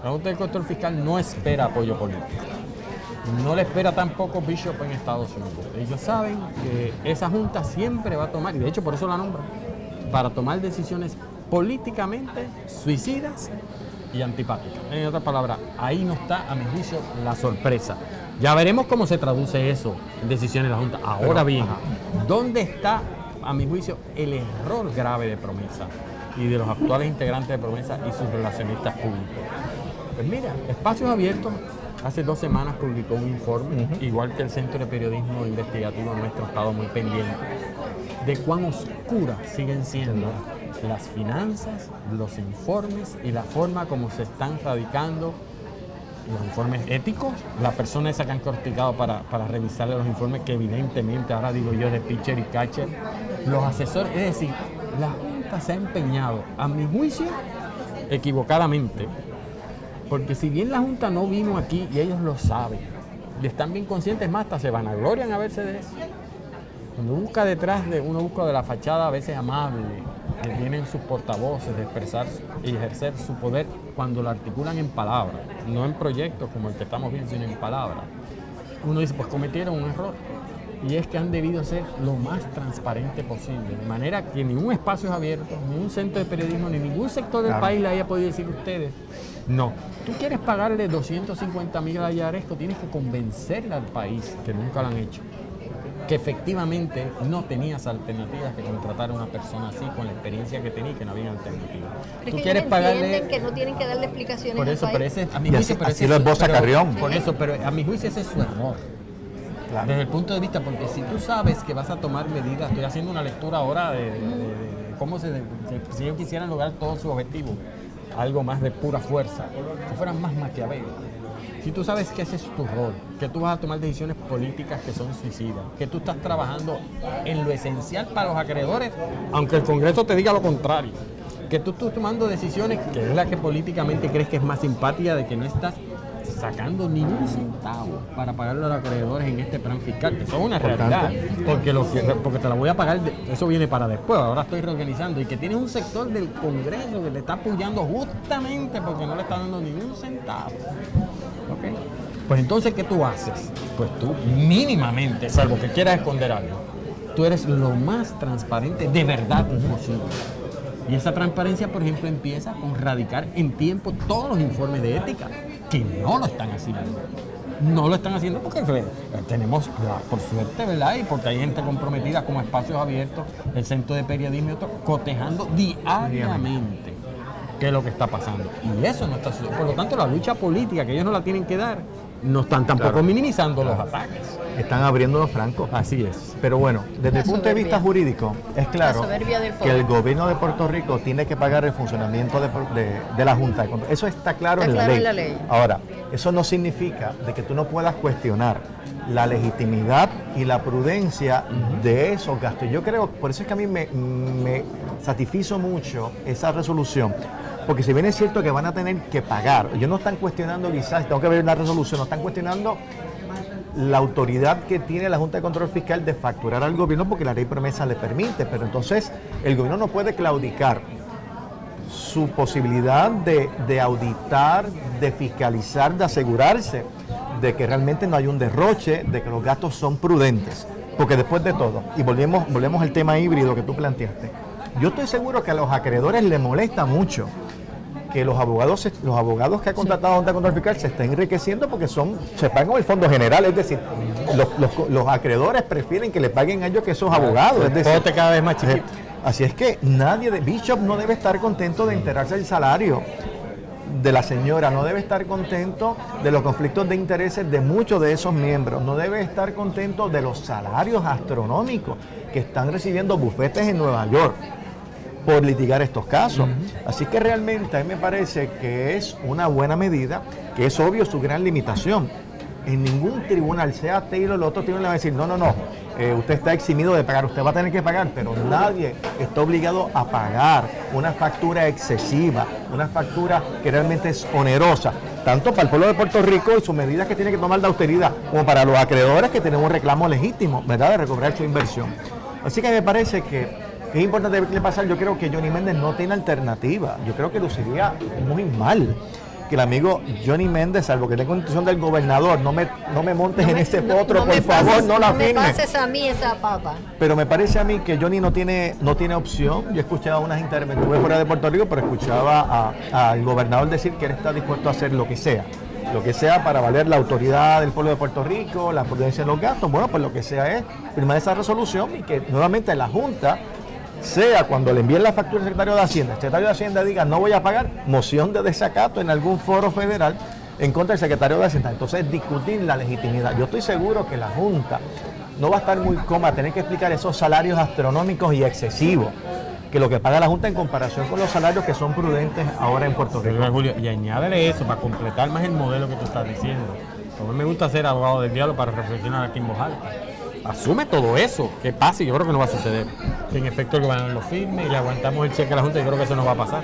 S3: La Junta de Control Fiscal no espera apoyo político. No le espera tampoco Bishop en Estados Unidos. Ellos saben que esa Junta siempre va a tomar, y de hecho por eso la nombran, para tomar decisiones políticamente suicidas y antipáticas. En otras palabras, ahí no está, a mi juicio, la sorpresa. Ya veremos cómo se traduce eso en decisiones de la Junta. Ahora bien, ¿dónde está, a mi juicio, el error grave de Promesa y de los actuales integrantes de Promesa y sus relacionistas públicos? Pues mira, Espacios Abiertos hace 2 semanas publicó un informe, igual que el Centro de Periodismo Investigativo nuestro ha estado muy pendiente, de cuán oscuras siguen siendo las finanzas, los informes y la forma como se están radicando los informes éticos, la persona esa que han corticado para revisarle los informes, que evidentemente, ahora digo yo, de pitcher y catcher, los asesores, es decir, la Junta se ha empeñado, a mi juicio, equivocadamente, porque si bien la Junta no vino aquí y ellos lo saben, y están bien conscientes, más hasta se vanaglorian a verse de eso. Cuando uno busca de la fachada a veces amable, que tienen sus portavoces de expresar y ejercer su poder cuando lo articulan en palabras, no en proyectos como el que estamos viendo, sino en palabras. Uno dice, pues cometieron un error, y es que han debido ser lo más transparente posible, de manera que ni un Espacios Abiertos, ni un centro de periodismo, ni ningún sector del país le haya podido decir a ustedes, no, tú quieres pagarle 250,000 a Yaresco, tienes que convencerle al país, que nunca lo han hecho, que efectivamente no tenías alternativas que contratar a una persona así con la experiencia que tenía y que no había alternativa.
S2: Tú quieres pagarle, que no tienen que darle explicaciones
S3: por eso,
S2: al
S3: pero
S2: país.
S3: ese, a mi juicio, pero
S1: así lo esboza Carrión.
S3: Por eso, pero a mi juicio ese es su error. Claro. Desde el punto de vista, porque si tú sabes que vas a tomar medidas, estoy haciendo una lectura ahora de cómo si ellos quisieran lograr todo su objetivo, algo más de pura fuerza, que fueran más maquiavélicos. Si tú sabes que ese es tu rol, que tú vas a tomar decisiones políticas que son suicidas, que tú estás trabajando en lo esencial para los acreedores, aunque el Congreso te diga lo contrario, que tú estás tomando decisiones que es la que políticamente crees que es más simpática, de que no estás sacando ni un centavo para pagarle a los acreedores en este plan fiscal, que eso es una realidad, porque te la voy a pagar, eso viene para después, ahora estoy reorganizando, y que tienes un sector del Congreso que te está apoyando justamente porque no le está dando ni un centavo. ¿Okay? Pues entonces, ¿qué tú haces? Pues tú mínimamente, salvo que quieras esconder algo, tú eres lo más transparente de verdad posible. Y esa transparencia, por ejemplo, empieza con radicar en tiempo todos los informes de ética, que no lo están haciendo. No lo están haciendo porque tenemos, por suerte, ¿verdad? Y porque hay gente comprometida como Espacios Abiertos, el Centro de Periodismo y otros, cotejando diariamente qué es lo que está pasando. Y eso no está sucediendo. Por lo tanto, la lucha política, que ellos no la tienen que dar, no están tampoco minimizando los ataques.
S1: Están abriéndolos francos.
S3: Así es.
S1: Pero bueno, desde el punto de vista jurídico, es claro que el gobierno de Puerto Rico tiene que pagar el funcionamiento de la Junta de Control. Eso está claro, en la ley. Ahora, eso no significa de que tú no puedas cuestionar la legitimidad y la prudencia de esos gastos. Yo creo, por eso es que a mí me satisfizo mucho esa resolución, porque si bien es cierto que van a tener que pagar, ellos no están cuestionando quizás, tengo que ver la resolución, no están cuestionando la autoridad que tiene la Junta de Control Fiscal de facturar al gobierno, porque la ley promesa le permite, pero entonces el gobierno no puede claudicar su posibilidad de auditar, de fiscalizar, de asegurarse de que realmente no hay un derroche, de que los gastos son prudentes, porque después de todo, y volvemos al tema híbrido que tú planteaste, yo estoy seguro que a los acreedores les molesta mucho que los abogados que ha contratado la Junta de Control Fiscal se estén enriqueciendo porque se pagan con el fondo general, es decir, los acreedores prefieren que le paguen a ellos que esos abogados, es decir,
S3: cada vez más chiquito.
S1: Así es que nadie de Bishop no debe estar contento de enterarse del salario de la señora, no debe estar contento de los conflictos de intereses de muchos de esos miembros, no debe estar contento de los salarios astronómicos que están recibiendo bufetes en Nueva York por litigar estos casos. Así que realmente a mí me parece que es una buena medida, que es obvio su gran limitación. En ningún tribunal, sea Taylor o el otro tribunal, le va a decir, no, usted está eximido de pagar, usted va a tener que pagar, pero nadie está obligado a pagar una factura excesiva, una factura que realmente es onerosa, tanto para el pueblo de Puerto Rico y sus medidas que tiene que tomar de austeridad, como para los acreedores que tienen un reclamo legítimo, ¿verdad?, de recobrar su inversión. Así que me parece que que es importante verle pasar. Yo creo que Johnny Méndez no tiene alternativa. Yo creo que luciría muy mal que el amigo Johnny Méndez, salvo que tenga instrucción del gobernador, no me montes en ese potro, por favor, no la firmes.
S2: No me pases a mí esa papa.
S1: Pero me parece a mí que Johnny no tiene opción. Yo escuchaba unas intervenciones, estuve fuera de Puerto Rico, pero escuchaba al gobernador decir que él está dispuesto a hacer lo que sea para valer la autoridad del pueblo de Puerto Rico, la prudencia de los gastos. Bueno, pues lo que sea es firmar esa resolución y que nuevamente la Junta, sea cuando le envíen la factura al secretario de Hacienda, el secretario de Hacienda diga no voy a pagar, moción de desacato en algún foro federal en contra del secretario de Hacienda. Entonces discutir la legitimidad. Yo estoy seguro que la Junta no va a estar muy cómoda tener que explicar esos salarios astronómicos y excesivos que lo que paga la Junta en comparación con los salarios que son prudentes ahora en Puerto Rico.
S3: Pero, Julio, y añádele eso para completar más el modelo que tú estás diciendo. A mí me gusta ser abogado del diablo para reflexionar aquí en voz alta. Asume todo eso, que pase, y yo creo que no va a suceder. Que en efecto el gobernador lo firme y le aguantamos el cheque a la Junta, yo creo que eso no va a pasar.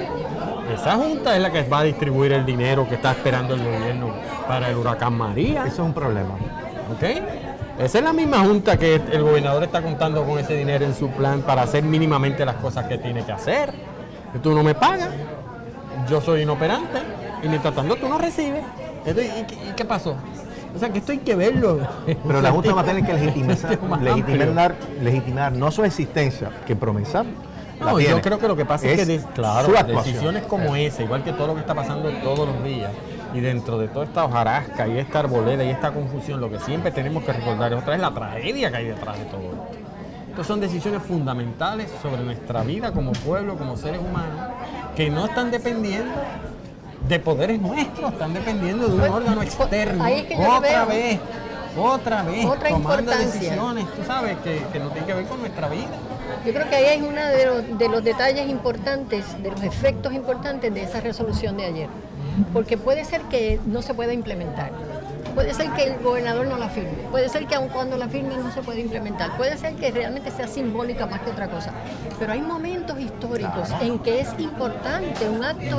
S3: Esa Junta es la que va a distribuir el dinero que está esperando el gobierno para el huracán María.
S1: Eso es un problema.
S3: ¿Ok? Esa es la misma Junta que el gobernador está contando con ese dinero en su plan para hacer mínimamente las cosas que tiene que hacer. Que tú no me pagas, yo soy inoperante y mientras tanto tú no recibes. ¿Y qué pasó? O sea, que esto hay que verlo.
S1: Pero la Junta va a tener que legitimar no su existencia, que promesa.
S3: No, yo creo que lo que pasa es que, claro,
S1: su
S3: decisiones como esa, igual que todo lo que está pasando todos los días, y dentro de toda esta hojarasca y esta arboleda y esta confusión, lo que siempre tenemos que recordar es otra vez la tragedia que hay detrás de todo esto. Estas son decisiones fundamentales sobre nuestra vida como pueblo, como seres humanos, que no están dependiendo de poderes nuestros, están dependiendo de un órgano externo.
S2: Ahí es que yo
S3: otra vez,
S2: otra
S3: tomando
S2: importancia.
S3: decisiones, tú sabes, que no tienen que ver con nuestra vida.
S2: Yo creo que ahí es uno de los detalles importantes, de los efectos importantes de esa resolución de ayer. Porque puede ser que no se pueda implementar. Puede ser que el gobernador no la firme. Puede ser que aun cuando la firme no se pueda implementar. Puede ser que realmente sea simbólica más que otra cosa. Pero hay momentos históricos en que es importante un acto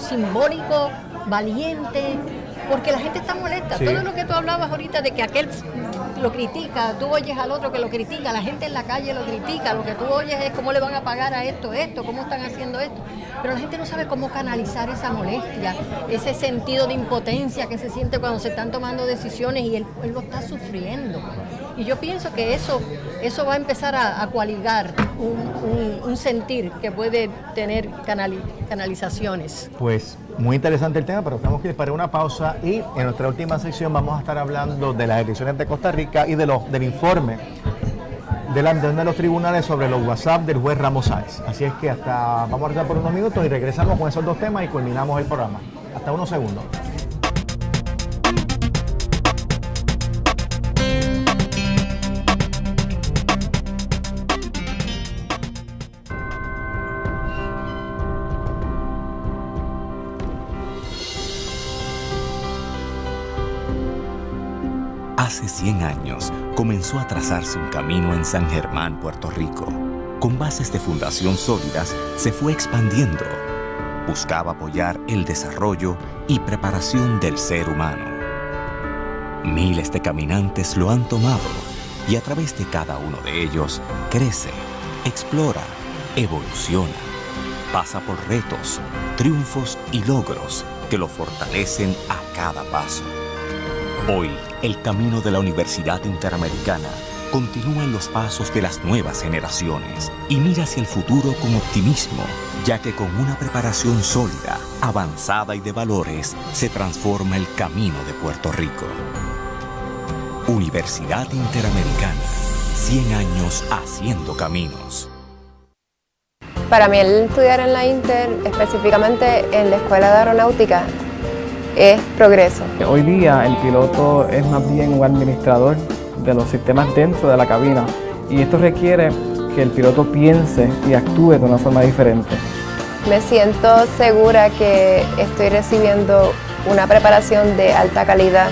S2: simbólico, valiente, porque la gente está molesta. Sí. Todo lo que tú hablabas ahorita de que aquel lo critica, tú oyes al otro que lo critica, la gente en la calle lo critica, lo que tú oyes es cómo le van a pagar a esto, cómo están haciendo esto. Pero la gente no sabe cómo canalizar esa molestia, ese sentido de impotencia que se siente cuando se están tomando decisiones y él lo está sufriendo. Y yo pienso que eso va a empezar a coaligar un sentir que puede tener canalizaciones.
S1: Pues muy interesante el tema, pero tenemos que ir para una pausa y en nuestra última sección vamos a estar hablando de las elecciones de Costa Rica y del informe de los tribunales sobre los WhatsApp del juez Ramos Sáenz. Así es que vamos a regresar por unos minutos y regresamos con esos dos temas y culminamos el programa. Hasta unos segundos.
S4: Hace 100 años comenzó a trazarse un camino en San Germán, Puerto Rico. Con bases de fundación sólidas, se fue expandiendo. Buscaba apoyar el desarrollo y preparación del ser humano. Miles de caminantes lo han tomado y a través de cada uno de ellos crece, explora, evoluciona. Pasa por retos, triunfos y logros que lo fortalecen a cada paso. Hoy, el camino de la Universidad Interamericana continúa en los pasos de las nuevas generaciones y mira hacia el futuro con optimismo, ya que con una preparación sólida, avanzada y de valores, se transforma el camino de Puerto Rico. Universidad Interamericana, 100 años haciendo caminos.
S5: Para mí el estudiar en la Inter, específicamente en la Escuela de Aeronáutica, es progreso.
S6: Hoy día el piloto es más bien un administrador de los sistemas dentro de la cabina y esto requiere que el piloto piense y actúe de una forma diferente.
S5: Me siento segura que estoy recibiendo una preparación de alta calidad.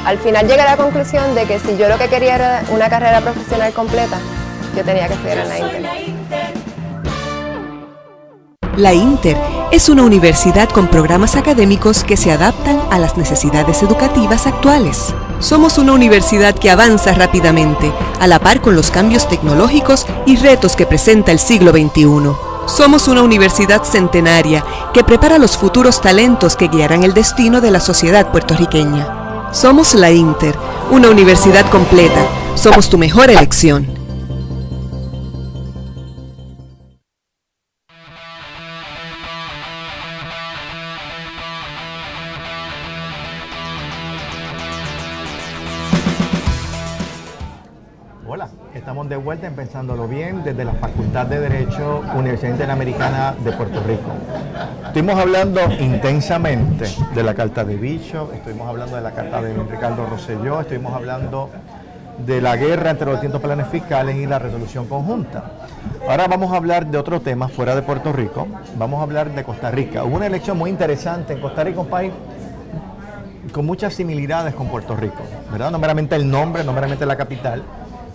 S5: Al final llegué a la conclusión de que si yo lo que quería era una carrera profesional completa, yo tenía que estudiar en la Inter.
S7: La Inter es una universidad con programas académicos que se adaptan a las necesidades educativas actuales. Somos una universidad que avanza rápidamente, a la par con los cambios tecnológicos y retos que presenta el siglo XXI. Somos una universidad centenaria que prepara los futuros talentos que guiarán el destino de la sociedad puertorriqueña. Somos la Inter, una universidad completa. Somos tu mejor elección.
S1: Hola, estamos de vuelta en Pensándolo Bien desde la Facultad de Derecho, Universidad Interamericana de Puerto Rico. Estuvimos hablando intensamente de la Carta de Bishop, estuvimos hablando de la Carta de Ricardo Rosselló, estuvimos hablando de la guerra entre los distintos planes fiscales y la resolución conjunta. Ahora vamos a hablar de otro tema fuera de Puerto Rico, vamos a hablar de Costa Rica. Hubo una elección muy interesante en Costa Rica, un país con muchas similitudes con Puerto Rico, ¿verdad? No meramente el nombre, no meramente la capital,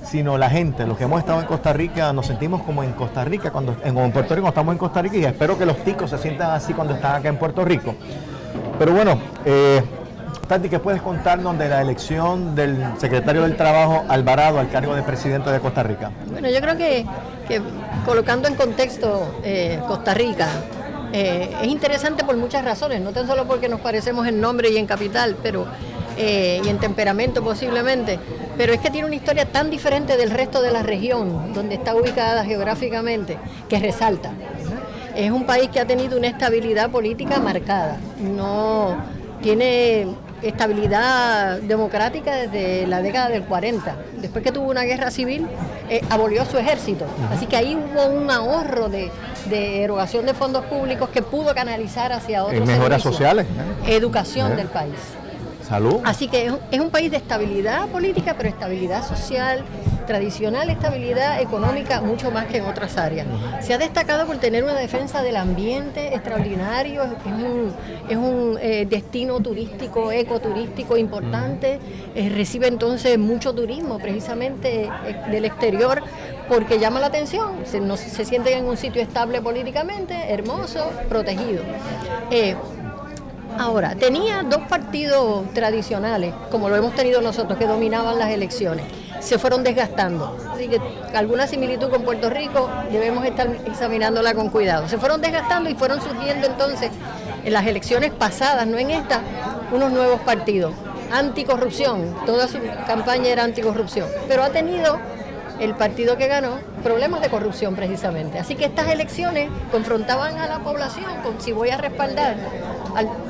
S1: sino la gente. Los que hemos estado en Costa Rica nos sentimos como en Costa Rica, como en Puerto Rico cuando estamos en Costa Rica, y espero que los ticos se sientan así cuando están acá en Puerto Rico. Pero bueno, Tati, ¿qué puedes contarnos de la elección del secretario del Trabajo Alvarado al cargo de presidente de Costa Rica?
S2: Bueno, yo creo que colocando en contexto Costa Rica, es interesante por muchas razones, no tan solo porque nos parecemos en nombre y en capital, pero y en temperamento posiblemente, pero es que tiene una historia tan diferente del resto de la región donde está ubicada geográficamente que resalta. Es un país que ha tenido una estabilidad política marcada, no tiene estabilidad democrática desde la década del 40. Después que tuvo una guerra civil, abolió su ejército. Así que ahí hubo un ahorro de erogación de fondos públicos que pudo canalizar hacia otros
S1: mejoras sociales,
S2: educación del país.
S1: Salud.
S2: Así que es un país de estabilidad política, pero estabilidad social, tradicional estabilidad económica, mucho más que en otras áreas. Se ha destacado por tener una defensa del ambiente extraordinario, es un destino turístico, ecoturístico importante, recibe entonces mucho turismo precisamente del exterior porque llama la atención, se sienten en un sitio estable políticamente, hermoso, protegido. Ahora, tenía dos partidos tradicionales, como lo hemos tenido nosotros, que dominaban las elecciones. Se fueron desgastando. Así que alguna similitud con Puerto Rico debemos estar examinándola con cuidado. Se fueron desgastando y fueron surgiendo entonces en las elecciones pasadas, no en esta, unos nuevos partidos. Anticorrupción, toda su campaña era anticorrupción, pero ha tenido el partido que ganó problemas de corrupción precisamente. Así que estas elecciones confrontaban a la población con si voy a respaldar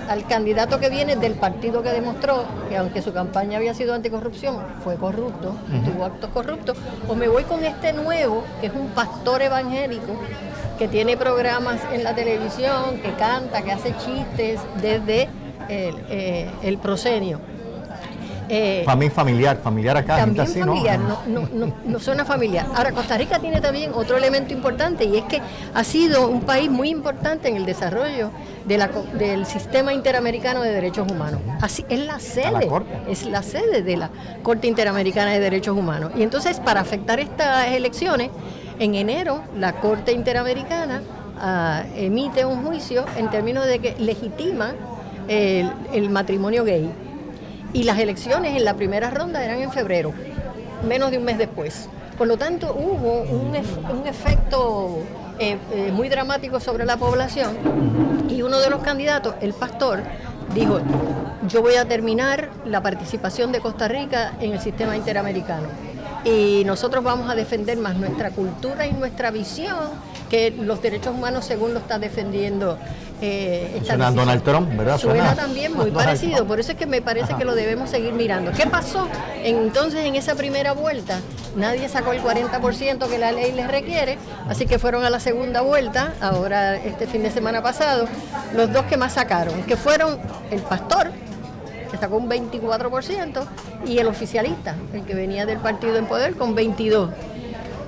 S2: al candidato que viene del partido que demostró que aunque su campaña había sido anticorrupción, fue corrupto, tuvo actos corruptos, o me voy con este nuevo, que es un pastor evangélico, que tiene programas en la televisión, que canta, que hace chistes desde el proscenio.
S1: Familiar acá.
S2: También
S1: así,
S2: familiar, no suena familiar. Ahora, Costa Rica tiene también otro elemento importante y es que ha sido un país muy importante en el desarrollo del sistema interamericano de derechos humanos. Así es la sede de la Corte Interamericana de Derechos Humanos. Y entonces, para afectar estas elecciones, en enero la Corte Interamericana emite un juicio en términos de que legitima el matrimonio gay. Y las elecciones en la primera ronda eran en febrero, menos de un mes después. Por lo tanto, hubo un efecto muy dramático sobre la población y uno de los candidatos, el pastor, dijo, yo voy a terminar la participación de Costa Rica en el sistema interamericano y nosotros vamos a defender más nuestra cultura y nuestra visión que los derechos humanos según lo está defendiendo.
S1: Suena Donald Trump, ¿verdad?
S2: Suena también muy parecido, por eso es que me parece que lo debemos seguir mirando. ¿Qué pasó entonces en esa primera vuelta? Nadie sacó el 40% que la ley les requiere, así que fueron a la segunda vuelta, ahora este fin de semana pasado, los dos que más sacaron, que fueron el pastor, que sacó un 24%, y el oficialista, el que venía del partido en poder, con 22%.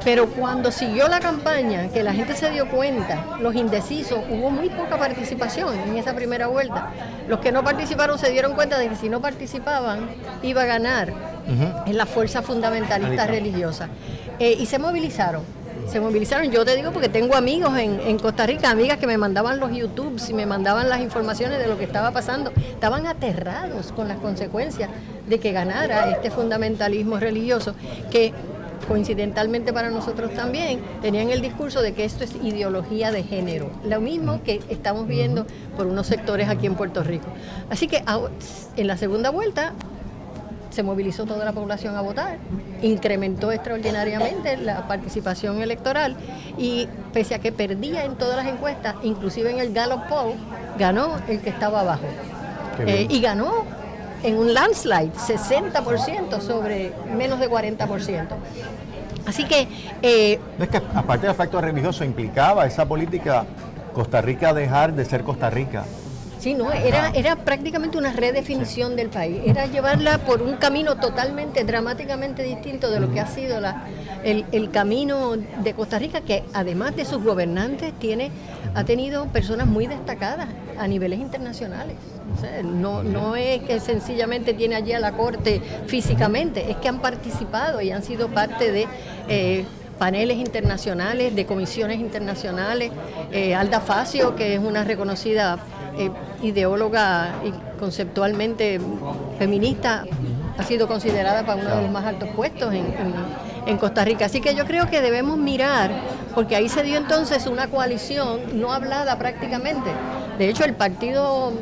S2: Pero cuando siguió la campaña, que la gente se dio cuenta, los indecisos, hubo muy poca participación en esa primera vuelta. Los que no participaron se dieron cuenta de que si no participaban, iba a ganar en la fuerza fundamentalista religiosa. Y se movilizaron. Se movilizaron, yo te digo porque tengo amigos en Costa Rica, amigas que me mandaban los YouTubes y me mandaban las informaciones de lo que estaba pasando. Estaban aterrados con las consecuencias de que ganara este fundamentalismo religioso, que coincidentalmente para nosotros también tenían el discurso de que esto es ideología de género, lo mismo que estamos viendo por unos sectores aquí en Puerto Rico. Así que en la segunda vuelta se movilizó toda la población a votar, incrementó extraordinariamente la participación electoral y pese a que perdía en todas las encuestas, inclusive en el Gallup Poll, ganó el que estaba abajo. Y ganó en un landslide, 60% sobre menos de 40%. Así que...
S1: es que aparte del aspecto religioso implicaba esa política Costa Rica dejar de ser Costa Rica.
S2: Sí, no, era prácticamente una redefinición del país, era llevarla por un camino totalmente, dramáticamente distinto de lo que ha sido el camino de Costa Rica, que además de sus gobernantes ha tenido personas muy destacadas a niveles internacionales. O sea, no es que sencillamente tiene allí a la corte físicamente, es que han participado y han sido parte de... paneles internacionales, de comisiones internacionales. Alda Facio, que es una reconocida ideóloga y conceptualmente feminista, ha sido considerada para uno de los más altos puestos en Costa Rica. Así que yo creo que debemos mirar, porque ahí se dio entonces una coalición no hablada prácticamente. De hecho, el Partido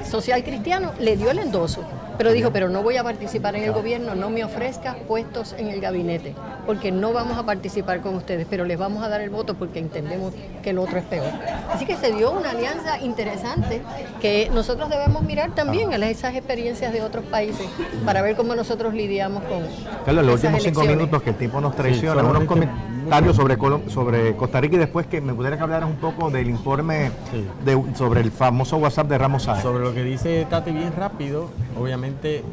S2: Social Cristiano le dio el endoso, pero dijo, pero no voy a participar en el gobierno, no me ofrezca puestos en el gabinete, porque no vamos a participar con ustedes, pero les vamos a dar el voto porque entendemos que el otro es peor. Así que se dio una alianza interesante que nosotros debemos mirar también a esas experiencias de otros países para ver cómo nosotros lidiamos con
S1: Carlos, los últimos 5
S2: elecciones.
S1: minutos que el tiempo nos traiciona, unos comentarios sobre Costa Rica y después que me gustaría que hablaras un poco del informe sobre el famoso WhatsApp de Ramos Sáenz.
S3: Sobre lo que dice Tati bien rápido, obviamente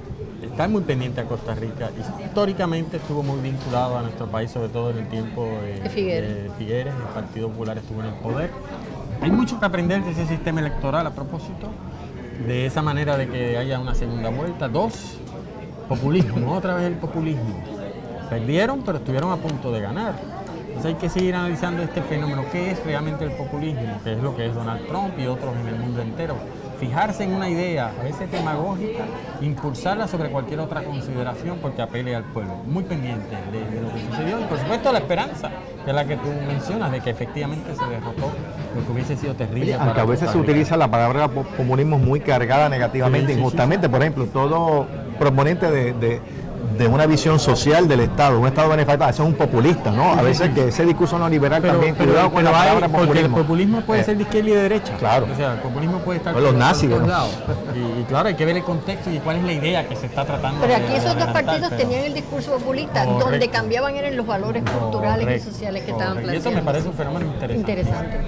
S3: está muy pendiente a Costa Rica. Históricamente estuvo muy vinculado a nuestro país, sobre todo en el tiempo de Figueres. El Partido Popular estuvo en el poder. Hay mucho que aprender de ese sistema electoral a propósito, de esa manera de que haya una segunda vuelta. 2, populismo, otra vez el populismo. Perdieron, pero estuvieron a punto de ganar. Entonces hay que seguir analizando este fenómeno. ¿Qué es realmente el populismo? ¿Qué es lo que es Donald Trump y otros en el mundo entero? Fijarse en una idea, a veces demagógica, impulsarla sobre cualquier otra consideración porque apele al pueblo. Muy pendiente de lo que sucedió y por supuesto la esperanza, que es la que tú mencionas, de que efectivamente se derrotó lo que hubiese sido terrible.
S1: Aunque a veces se utiliza la palabra populismo muy cargada negativamente, injustamente. Por ejemplo, todo proponente de una visión social del Estado, un Estado benefactor, eso es un populista, ¿no? A veces que ese discurso neoliberal también, cuidado con la palabra populismo.
S3: Porque el populismo puede ser de izquierda y de derecha.
S1: Claro.
S3: O sea, el populismo puede estar
S1: por los nazis,
S3: todos
S1: ¿no?
S3: lados. Y claro, hay que ver el contexto y cuál es la idea que se está tratando.
S2: Pero aquí esos dos
S3: adelantar,
S2: partidos
S3: pero...
S2: tenían el discurso populista,
S3: Correcto.
S2: donde cambiaban eran los valores culturales y sociales que estaban
S3: Correcto. Y
S2: planteando.
S3: eso me parece un fenómeno interesante.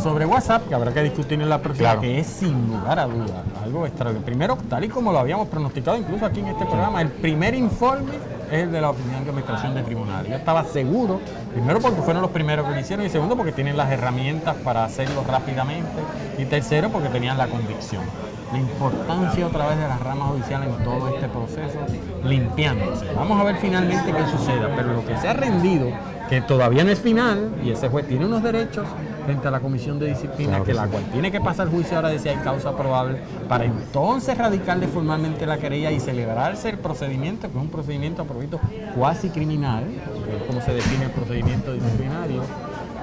S3: Sobre WhatsApp, que habrá que discutir en la próxima, que es sin lugar a dudas algo extraordinario. Primero, tal y como lo habíamos pronosticado incluso aquí en este programa, el primer informe es el de la opinión de administración de tribunales. Yo estaba seguro, primero porque fueron los primeros que lo hicieron, y segundo porque tienen las herramientas para hacerlo rápidamente, y tercero porque tenían la convicción. La importancia otra vez de las ramas judiciales en todo este proceso, limpiándose. Vamos a ver finalmente qué suceda, pero lo que se ha rendido, que todavía no es final, y ese juez tiene unos derechos frente a la comisión de disciplina, que la cual tiene que pasar juicio ahora de si hay causa probable, para entonces radicarle formalmente la querella y celebrarse el procedimiento, que es un procedimiento a propósito cuasi criminal, que es como se define el procedimiento disciplinario.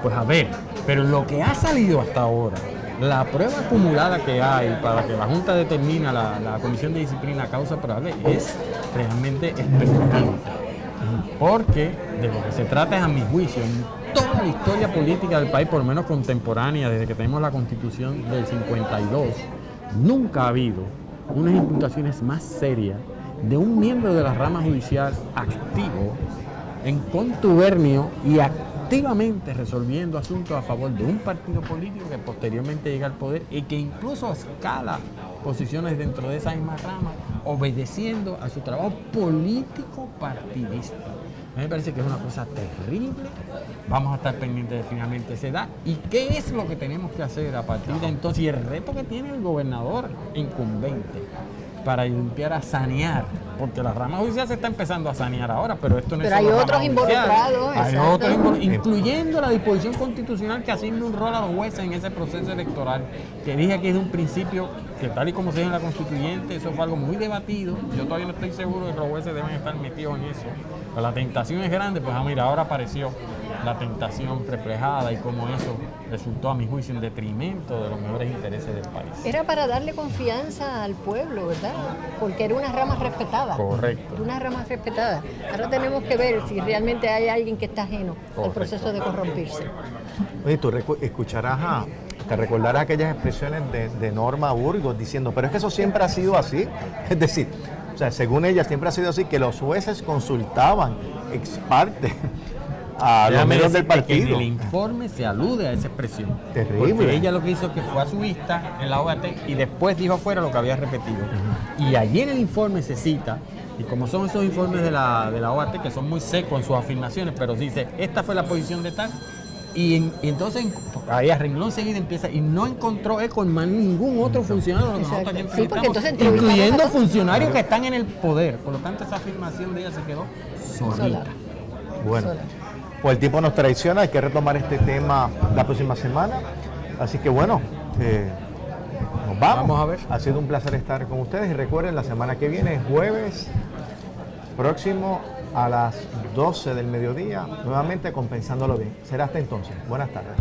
S3: Pues a ver, pero lo que ha salido hasta ahora, la prueba acumulada que hay para que la Junta determine la comisión de disciplina causa probable, es realmente espeluznante. Porque de lo que se trata es, a mi juicio, en toda la historia política del país, por lo menos contemporánea, desde que tenemos la Constitución del 52, nunca ha habido unas imputaciones más serias de un miembro de la rama judicial activo, en contubernio y activamente resolviendo asuntos a favor de un partido político que posteriormente llega al poder y que incluso escala posiciones dentro de esa misma rama, obedeciendo a su trabajo político partidista. A mí me parece que es una cosa terrible. Vamos a estar pendientes de finalmente se da. ¿Y qué es lo que tenemos que hacer a partir de entonces? Y el reto que tiene el gobernador incumbente, para limpiar, a sanear, porque la rama judicial se está empezando a sanear ahora, pero esto no
S2: pero
S3: es
S2: hay
S3: solo
S2: otros
S3: rama judicial.
S2: involucrados,
S3: Hay
S2: exacto.
S3: otros incluyendo la disposición constitucional que asigna un rol a los jueces en ese proceso electoral, que dije aquí desde un principio que tal y como se dice en la constituyente, eso fue algo muy debatido. Yo todavía no estoy seguro de que los jueces deben estar metidos en eso, pero la tentación es grande. Pues mira, ahora apareció la tentación reflejada y cómo eso resultó, a mi juicio, en detrimento de los mejores intereses del país.
S2: Era para darle confianza al pueblo, ¿verdad? Porque era una rama respetada.
S3: Correcto.
S2: Era una rama respetada. Ahora tenemos que ver si realmente hay alguien que está ajeno al proceso de corrompirse.
S1: Oye, tú escucharás te recordarás aquellas expresiones de Norma Burgos diciendo, pero es que eso siempre ha sido así. Es decir, o sea, según ella siempre ha sido así, que los jueces consultaban ex parte a los miembros del partido.
S3: En el informe se alude a esa expresión.
S1: Terrible.
S3: Porque ella lo que hizo que fue a su vista en la OAT y después dijo afuera lo que había repetido. Y allí en el informe se cita, y como son esos informes de la OAT que son muy secos en sus afirmaciones, pero dice, esta fue la posición de tal, y entonces ahí a renglón seguido empieza, y no encontró eco en más ningún otro funcionario de los que nosotros aquí
S2: Sí, porque
S3: enfrentamos,
S2: entonces
S3: incluyendo funcionarios que están en el poder. Por lo tanto, esa afirmación de ella se quedó solita.
S1: Bueno, pues el tiempo nos traiciona, hay que retomar este tema la próxima semana. Así que bueno, nos vamos.
S3: Vamos a ver.
S1: Ha sido un placer estar con ustedes y recuerden, la semana que viene, jueves próximo a las 12 del mediodía, nuevamente Compensándolo Bien. Será hasta entonces. Buenas tardes.